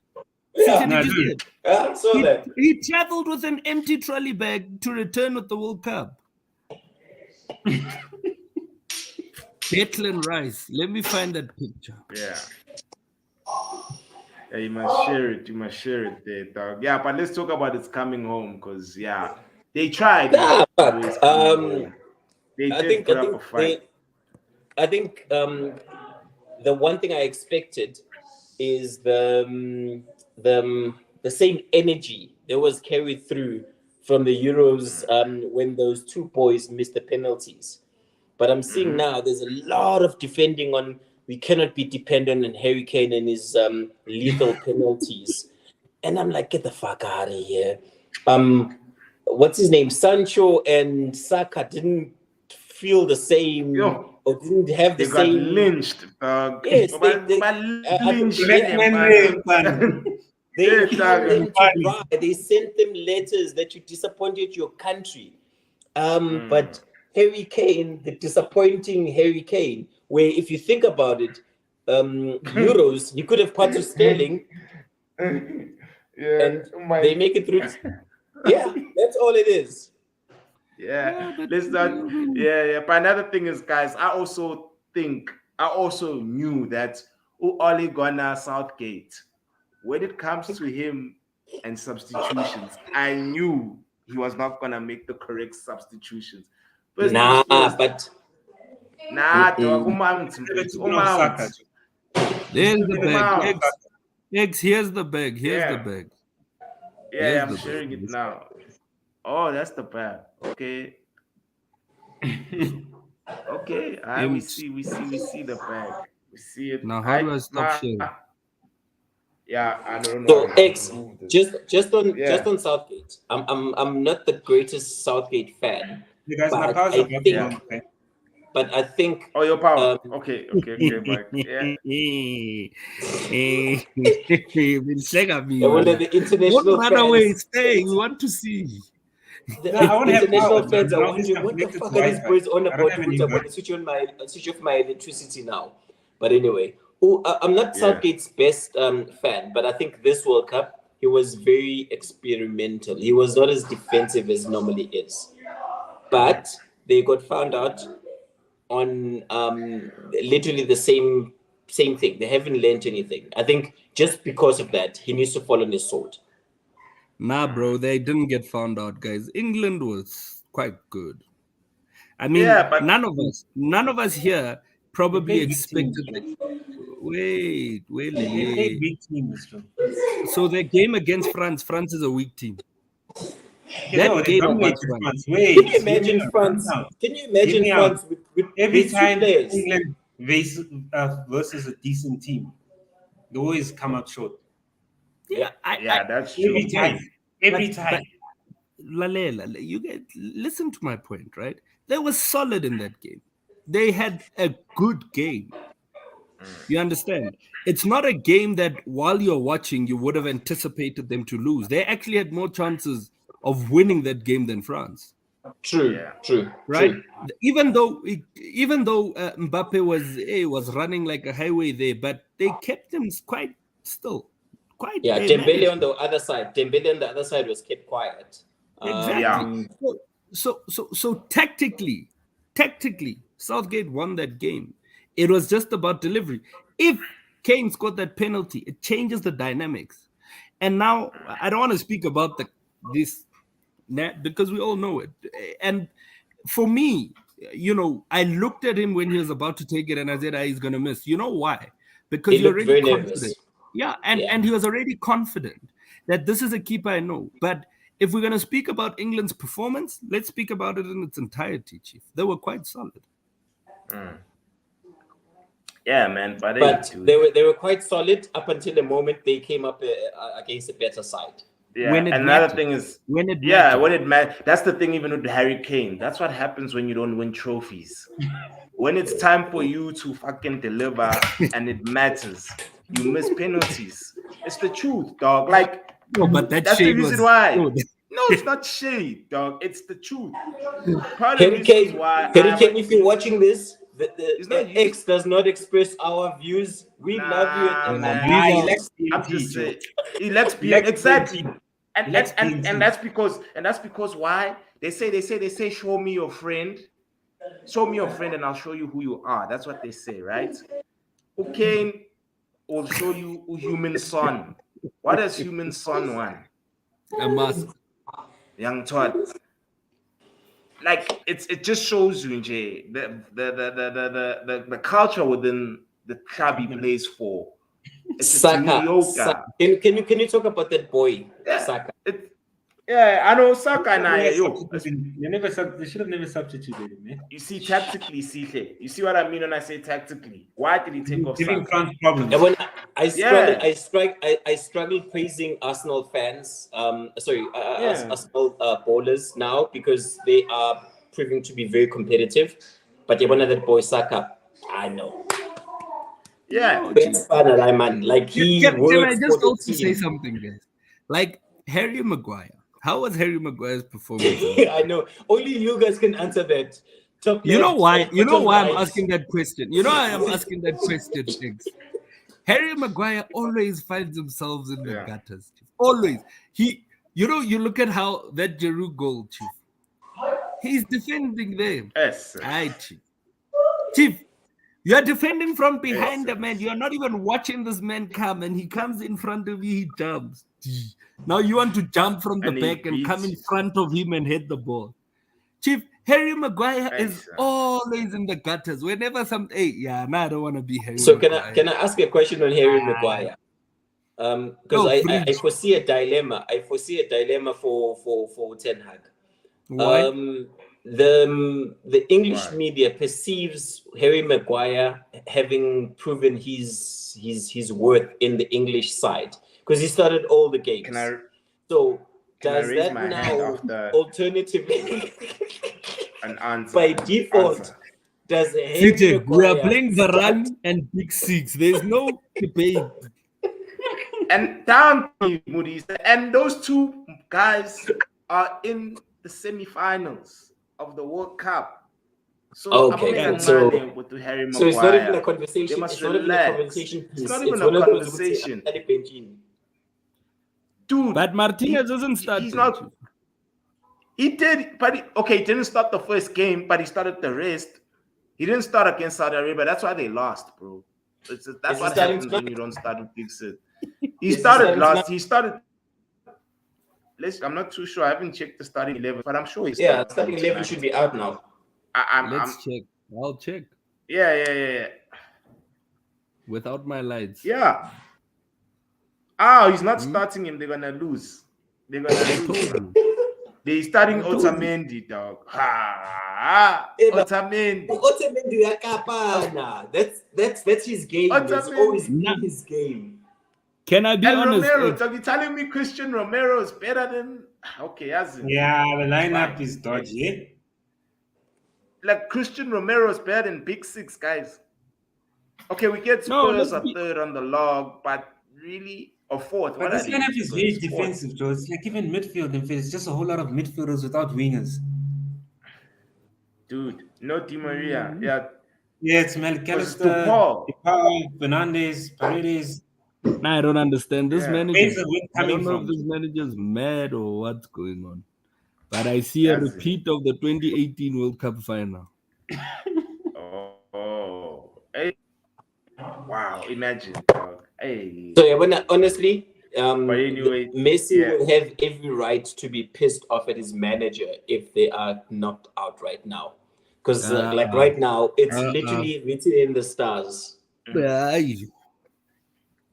Yeah, Did you see it? I saw that. He traveled with an empty trolley bag to return with the World Cup. Declan Rice. Let me find that picture. Yeah, you must share it. You must share it there, dog. Yeah, but let's talk about it's coming home because they tried. They did put up a fight. I think the one thing I expected is the same energy that was carried through from the Euros when those two boys missed the penalties. But I'm seeing now there's a lot of defending on. We cannot be dependent on Harry Kane and his lethal penalties. And I'm like, get the fuck out of here. What's his name? Sancho and Saka didn't feel the same or didn't have the same. They got lynched, dog. Yes, They Yeah, told them to Funny. cry. They sent them letters that you disappointed your country. But Harry Kane, the disappointing Harry Kane, where if you think about it, Euros, you could have part to Sterling Yeah, and my they make it through. Yeah, that's all it is. yeah. but Let's not. Yeah. But another thing is, guys, I also knew that Ole Gunnar Southgate, when it comes to him and substitutions, I knew he was not gonna make the correct substitutions. First things Nah, first. but Nah, dog, umount, Never mfethu, took no Saka. umount, There's the Never bag. took no umount. Eggs. Eggs, here's the bag. Here's the Yeah, bag. yeah, Here's I'm the sharing it bag. now. Oh, that's the bad. Okay, okay. I Empty. we see the bag. We see it. Now, how I do I stop nah. sharing? Yeah, I don't know. so I X, removed it. just Yeah, on Southgate. I'm not the greatest Southgate fan, You guys, my but power's I about to think go. yeah. Okay. but I think Oh, your power. um Okay, okay, okay, Mike. Yeah, Benhleka one mina. of the Don't international run away. fans, Stay. We want to see. No, I won't have power. international fans are Now at least wondering I'm what the connected to fuck are these Wi-Fi. boys on I don't about, have which any I'm going to work. switch off my electricity now. But anyway, I'm not yeah. Southgate's best fan, but I think this World Cup he was very experimental. He was not as defensive as normally is. But they got found out on literally the same thing. They haven't learned anything. I think just because of that, he needs to fall on his sword. Nah, bro. They didn't get found out, guys. England was quite good. I Yeah, mean, but none of us here They probably played big teams, expected. bro. Wait, They played lele. big teams, bro. So their game against France, France is a weak team. Okay, no, That they game against dominated France. France. Can Wait, you hear me imagine out. Calm France? down. Can you Hear imagine me out. France with Every these two time players? England versus a decent team, they always come up short. Yeah, yeah, that's Every true. time. Every but time. Lalela, you get listen to my point, right? They were solid in that game. They had a good game. You understand? It's not a game that while you're watching, you would have anticipated them to lose. They actually had more chances of winning that game than France, True, Yeah, true, right? true. Even though Mbappe was running like a highway there, but they kept them quite still, quite. Yeah, They Dembele managed on the other side. Dembele on the other side was kept quiet. exactly. yeah. So tactically, Southgate won that game. It was just about delivery. If Kane scored that penalty, it changes the dynamics. And now I don't want to speak about this because we all know it. And for me, I looked at him when he was about to take it, and I said, he's gonna miss. You know why? He Because you're looked already very nervous. confident. Yeah, and Yeah. he was already confident that this is a keeper I know. But if we're gonna speak about England's performance, let's speak about it in its entirety, Chief. They were quite solid. Yeah, man. But hey, But dude. they were quite solid up until the moment they came up against a better side. Yeah, When it and another mattered. thing is, When it yeah, mattered. when it matters. That's the thing. Even with Harry Kane, that's what happens when you don't win trophies. When it's time for you to fucking deliver and it matters, you miss penalties. It's the truth, dog. Like No, but that that's the shade reason was why. no, No, it's not shade, dog. It's the truth. Part of the Harry reasons Kane, why Harry I'm Kane, if you're watching this, it's the not you. X does not express our views. We love you Nah, at Yeah, MI. leave Ah, he out. lacks I'm BNT, just Joe. saying he lets He be lacks exactly. BNT. And He lacks and BNT. that's because why they say show me your friend, and I'll show you who you are. That's what they say, right? Okay, will show you who human son. What does human son want? A mask. Young Todd. Like it just shows you, Jay, the culture within the club he plays for. It's Saka. mediocre. Can you talk about that boy, Yeah, Saka? I know Saka and yo. They should have never substituted him, man. You see, tactically, CJ. You see what I mean when I say tactically? Why did he take off Giving Saka? France problems. And when Yeah. I struggle praising Arsenal fans. Yeah. Arsenal bowlers now because they are proving to be very competitive. But yeah, one of that boy Saka, I know. Yeah. It's fun, man. Like he Can I works for just the also say team. something, guys? Like Harry Maguire. How was Harry Maguire's performance? I know. Only you guys can answer that. Top You know left why? or You know bottom why I'm right. asking that question. You know why I'm asking that question, Tiggs? Harry Maguire always finds himself in the Yeah. gutters. Chief. Always. You look at how that Giroud goal, Chief. He's defending there. Yes. Sir. Aye, Chief. Chief, you're defending from behind Yes, the man. sir. You're not even watching this man come, and he comes in front of you, he jumps. Now you want to jump from the And he back and come beats in you. front of him and hit the ball. Chief, Harry Maguire is Yes, sir. always in the gutters. Whenever I don't want to be Harry So Maguire. can I ask a question on Harry Maguire? Because No, I preach. foresee a dilemma. I foresee a dilemma for Ten Hag. Why? The English Why? media perceives Harry Maguire having proven his worth in the English side because he started all the games. So Can I does raise that my hand now after alternatively an answer? by default Answer. does Harry CJ, we are Maguire playing the start? run and big six. There's no debate. And down to Moody's. And those two guys are in the semifinals of the World Cup. So Okay, I'm good. So with Harry Maguire. so it's not even a They conversation. must It's not even a relax. conversation piece. It's not It's even one a of those conversation. Dude, Dude, But Martinez doesn't start. he's not. He did, but he didn't start the first game, but he started the rest. He didn't start against Saudi Arabia. That's why they lost, bro. That's Is what he starting happens tonight? when you don't start with big set. He Is he started starting last. tonight? He started. I'm not too sure. I haven't checked the starting 11, but I'm sure he's Yeah, starting 11 should be out now. Let's check. I'll check Yeah. without my lights. Yeah. He's not starting him. They're gonna lose. They're gonna lose. They're starting Otamendi, dog. Otamendi. Otamendi yakapana. That's his game. It's always been his game. Can I be And honest? Romero, dog, you telling me Christian Romero is better than Yeah, the lineup is dodgy. Like Christian Romero is better than Big Six, guys. Okay, we get Spurs a third on the log, but really a fourth. But this lineup is very defensive, Joe. It's like even midfield, it's just a whole lot of midfielders without wingers. Dude, no Di Maria. Yeah. Yeah, it's McAllister, Fernandez, Paredes. I don't understand. This manager, I don't know from? if this manager's mad or what's going on. But I see a repeat of the 2018 World Cup final. Hey. Wow, imagine. Hey. So yeah, honestly, but anyway, Messi will have every right to be pissed off at his manager if they are knocked out right now. Because like right now, it's literally written in the stars.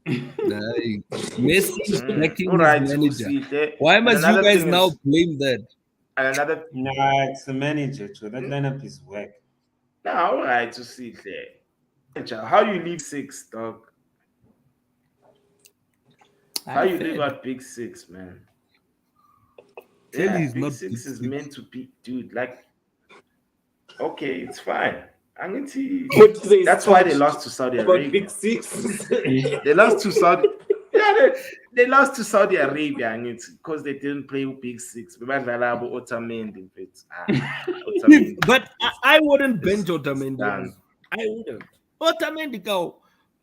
Messi is backing his manager. Why must you guys now blame that? Nah, it's the manager. So that lineup is whack. Nah, all right to see there. How you leave six, dog? How you leave out Big Six, man? Yeah, Big Six is meant to be, dude. Like, okay, it's fine. I'm going to. That's why they lost to Saudi Arabia. Big Six. They lost to Saudi. Yeah, they lost to Saudi Arabia, and it's because they didn't play Big Six. But I wouldn't bench Otamendi. I wouldn't. Otamendi go.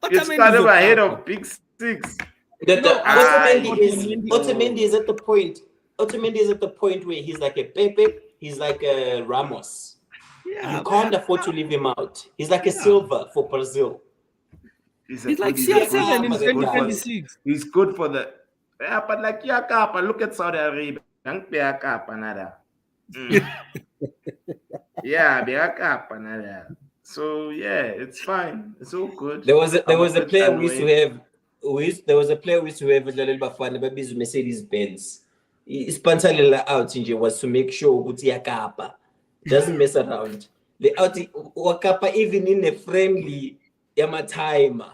It's kind of ahead of Big Six. Otamendi is at the point. Otamendi is at the point where he's like a Pepe. He's like a Ramos. Yeah, you can't afford to leave him out. He's like a Silva for Brazil. He's like CR7 in 2026. He's good for the. Yeah, but like Yakapa, look at Saudi Arabia. Yeah, Yakapa nada. So yeah, it's fine. It's all good. There was a player we used to have. There was a player we used to have a little Bafana, but busy Mercedes Benz. His pantalila out was to make sure Yakapa doesn't mess around. The out Wakapa even in a friendly Yama timer.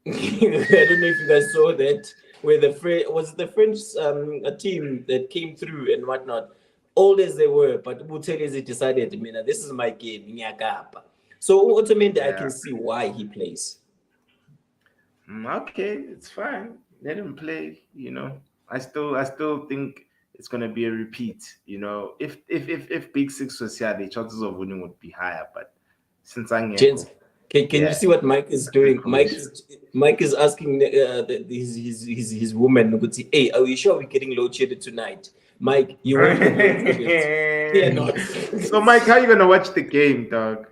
I don't know if you guys saw that, where the French a team that came through and whatnot, old as they were, but Butelize decided, this is my game, Nyakapa. So ultimately, I can see why he plays. Okay, it's fine. Let him play. I still think it's gonna be a repeat. If Big Six was here, the chances of winning would be higher. But since I'm Gents, can you yeah, see what Mike is I think doing? Croatia. Mike is asking his woman, hey, are we sure we're getting load shedded tonight? Mike, you want the load shedded? Yeah, not. So, Mike, how you gonna watch the game, dog?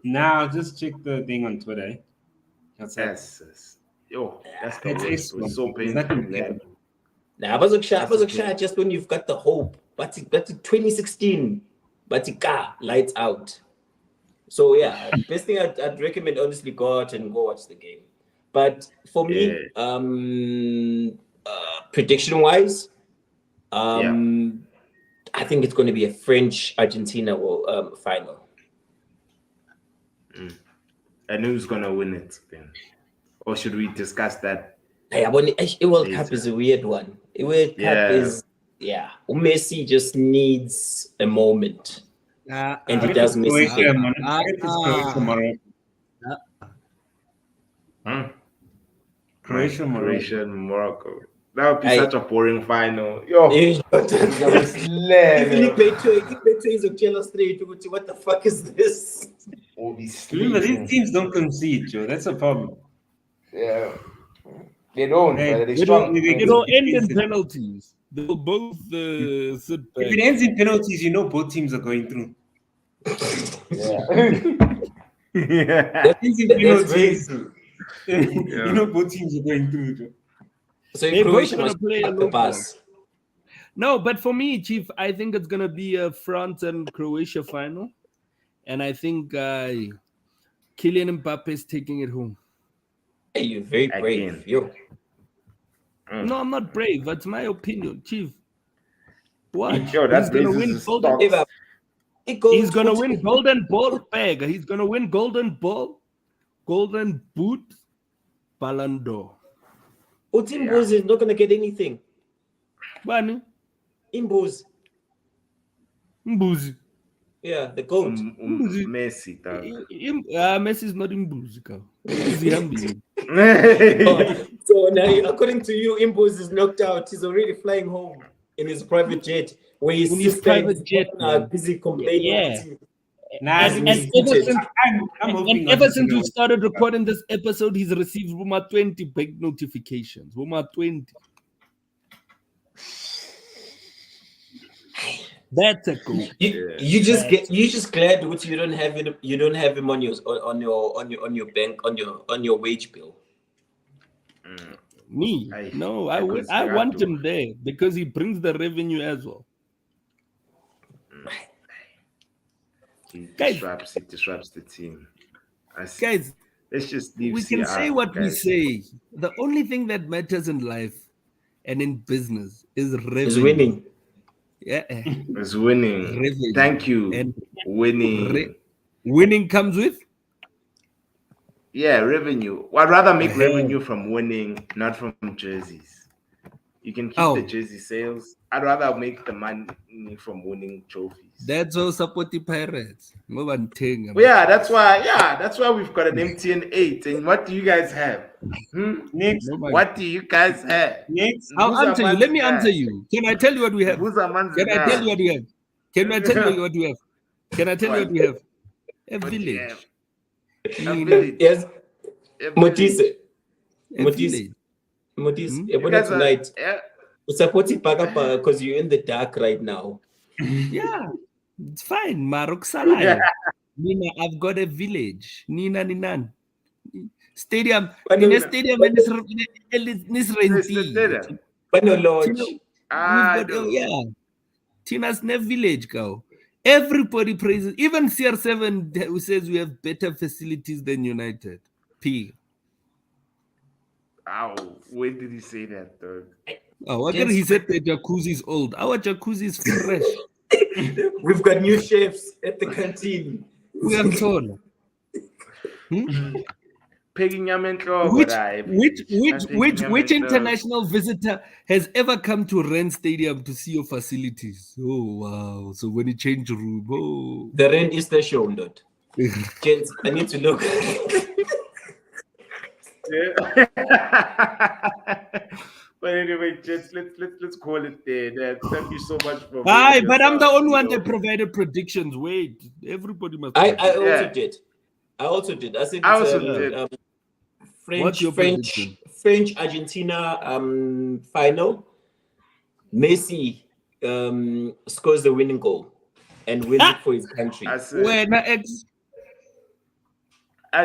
Now just check the thing on Twitter. What's that? Yes. Yo, that's the It's worst, bro. It's so There's nothing painful, there. man. Nah, I was That's the thing. just when you've got the hope. But 2016, but lights out. So yeah, best thing I'd recommend, honestly, go out and go watch the game. But for me, prediction wise, Yeah. I think it's going to be a French Argentina final. And who's gonna win it then? Or should we discuss that? Hey, I want a World Cup Later. is a weird one. A World Cup Yeah. is Messi just needs a moment, and he does Messi Croatia, thing. man. I guess it's Croatia, Morocco. Croatia, Morocco. Croatia and Morocco. That would be Aye. such a boring final. Yo, Felipe Felipe is a straight. What the fuck is this? will be Remember, sleeping. these teams don't concede, Joe. That's a problem. Yeah. They don't, Hey, but they're they strong. don't- they- It'll end in penalties. They'll both sit If it back. ends in penalties, you know both teams are going through. Yeah. If it ends in That's very penalties, you know both teams are going through, Joe. So They're both Croatia gonna must play a cut the low ball. pass. No, but for me, Chief, I think it's gonna be a France and Croatia final, and I think Kylian Mbappe is taking it home. Hey, you're very brave. Again. Yo. No, I'm not brave. That's my opinion, Chief. Watch. Yo, that He's gonna raises win his golden. stocks. He's gonna win golden ball bag. He's gonna win golden ball, golden boot, Ballon d'Or. Imbuzi is not going to get anything. Bani Imbuzi. Mbuzi. Yeah, the goat. Messi, dog. Messi is not Mbuzi, cow. Mbuzi Hambi. So now, according to you, Imbuzi is knocked out. He's already flying home in his private jet, where his In his sister private is jet, man. busy complaining. Yeah. Nah, And it's- ever since, I'm hoping and ever since Argentina we started recording this episode, he's received Wuma 20 big notifications. Wuma 20. That's a cool. You just glad that you don't have him on your bank on your wage bill. Me? Aye. No, Yeah, 'cause I you want have to. him there because he brings the revenue as well. He Guys. disrupts the team. Guys, Let's just leave we can CR, say what we guys. say. The only thing that matters in life and in business is revenue. He's winning. Yeah. It's winning. Revenue. Thank you. And Winning. winning comes with Yeah, revenue. Well, I'd rather make revenue from winning, not from jerseys. You can keep the jersey sales. I'd rather make the money from winning trophies. that's all support the Pirates. Well, yeah, that's why we've got an MTN 8. And what do you guys have? Next, What do you guys have? next. I'll Who's answer you. our Let me man's answer guy? you. Can I tell you what we have? Who's our man's Can I guy? tell you what we have? Can I tell you what we have? Can I tell you what we have? A What do you village. have? A Nina. village. Yes, A Motise. village. A Motise. village. You guys are- Tonight. yeah. Support because you're in the dark right now. Yeah, it's fine. Marok Salai. Nina, I've got a village. Nina Ninan. Stadium. But In no- a stadium and it's rented. But no lodge. We've I got, know. yeah. Tina's Nev village, go. Everybody praises. Even CR7 who says we have better facilities than United. P. Ow. When did he say that, though? Oh, what he said the jacuzzi is old. Our jacuzzi is fresh. We've got new chefs at the canteen. We have tall. Pegging Yamentlo. Which international visitor has ever come to Ren Stadium to see your facilities? Oh wow! So when you change room, oh, The rent is the show, not. Gents, I need to look. Yeah. But anyway, just let's call it there. Thank you so much for Aye, availing but I'm the yourself. only one that provided predictions. Wait, everybody must. I predict. also Yeah. did. I said I it's also Yeah. did. What's your prediction? French Argentina final. Messi scores the winning goal and wins it for his country. I When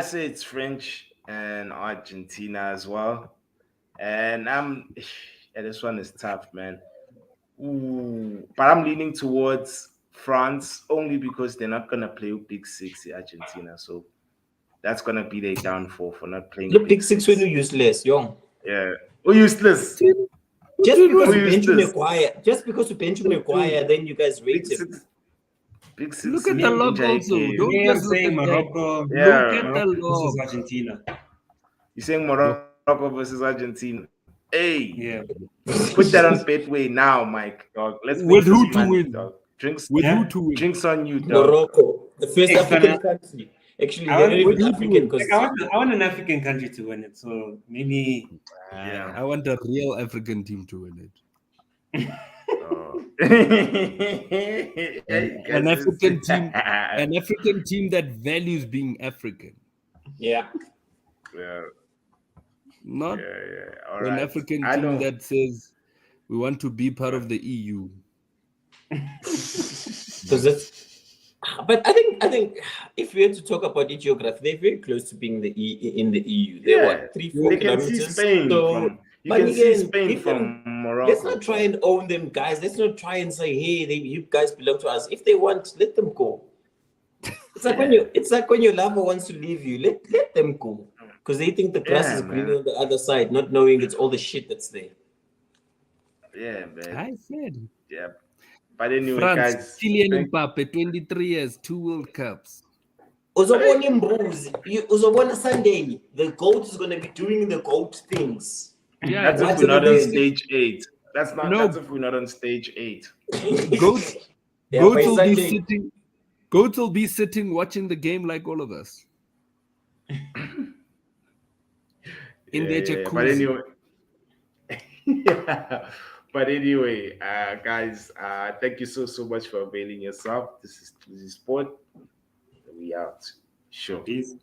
say it's French and Argentina as well. And yeah, this one is tough, man. Ooh, but I'm leaning towards France only because they're not gonna play Big Six in Argentina. So that's gonna be their downfall for not playing Look, Big Big Six when Six. you're useless, young. Yeah. Oh, useless. Just because Who you bench useless? Maguire, then you guys Big rate him. Six. Big Six. look at the log also. Don't Yeah, I'm just look saying at that. Morocco. Look Yeah. at the Morocco versus log. Argentina. You're saying Morocco versus Argentina. Hey, Yeah. put that on Betway now, Mike. Dog. Let's make With this who to money, win? dog. Drinks, With Yeah. who to win? drinks on you, dog. Morocco, the first Hey, African Fana, country. Actually, I they're want- not With even who to African win? because I want an African country to win it. So maybe Yeah. I want a real African team to win it. Oh. An African team, an African team that values being African, yeah. Yeah, not yeah. All an right. African I team know. that says we want to be part of the E EU. Because but I think if we had to talk about the geography, they're very close to being in the EU. They're Yeah, what 3-4 they can see kilometers. Spain So, from. You but can see again, Spain give them. from Morocco. Let's not try and own them, guys. Let's not try and say, "Hey, you guys belong to us." If they want, let them go. It's like when your lover wants to leave you. Let them go because they think the grass Yeah, is greener man. on the other side, not knowing it's all the shit that's there. Yeah, man. I said Yeah. But anyway, France, guys, Kylian Mbappe, 23 years, 2 World Cups. Uzobona imbuzi, uzobona Sunday. The goat is going to be doing the goat things. Yeah, that's if What we're not on again? stage 8. That's not. No. That's if we're not on stage 8. goats. Yeah, Goats by will be Sunday. sitting. Goats will be sitting watching the game like all of us in their jacuzzi. But anyway, yeah. But anyway, guys, thank you so much for availing yourself. This is sport. We out. Sure. peace.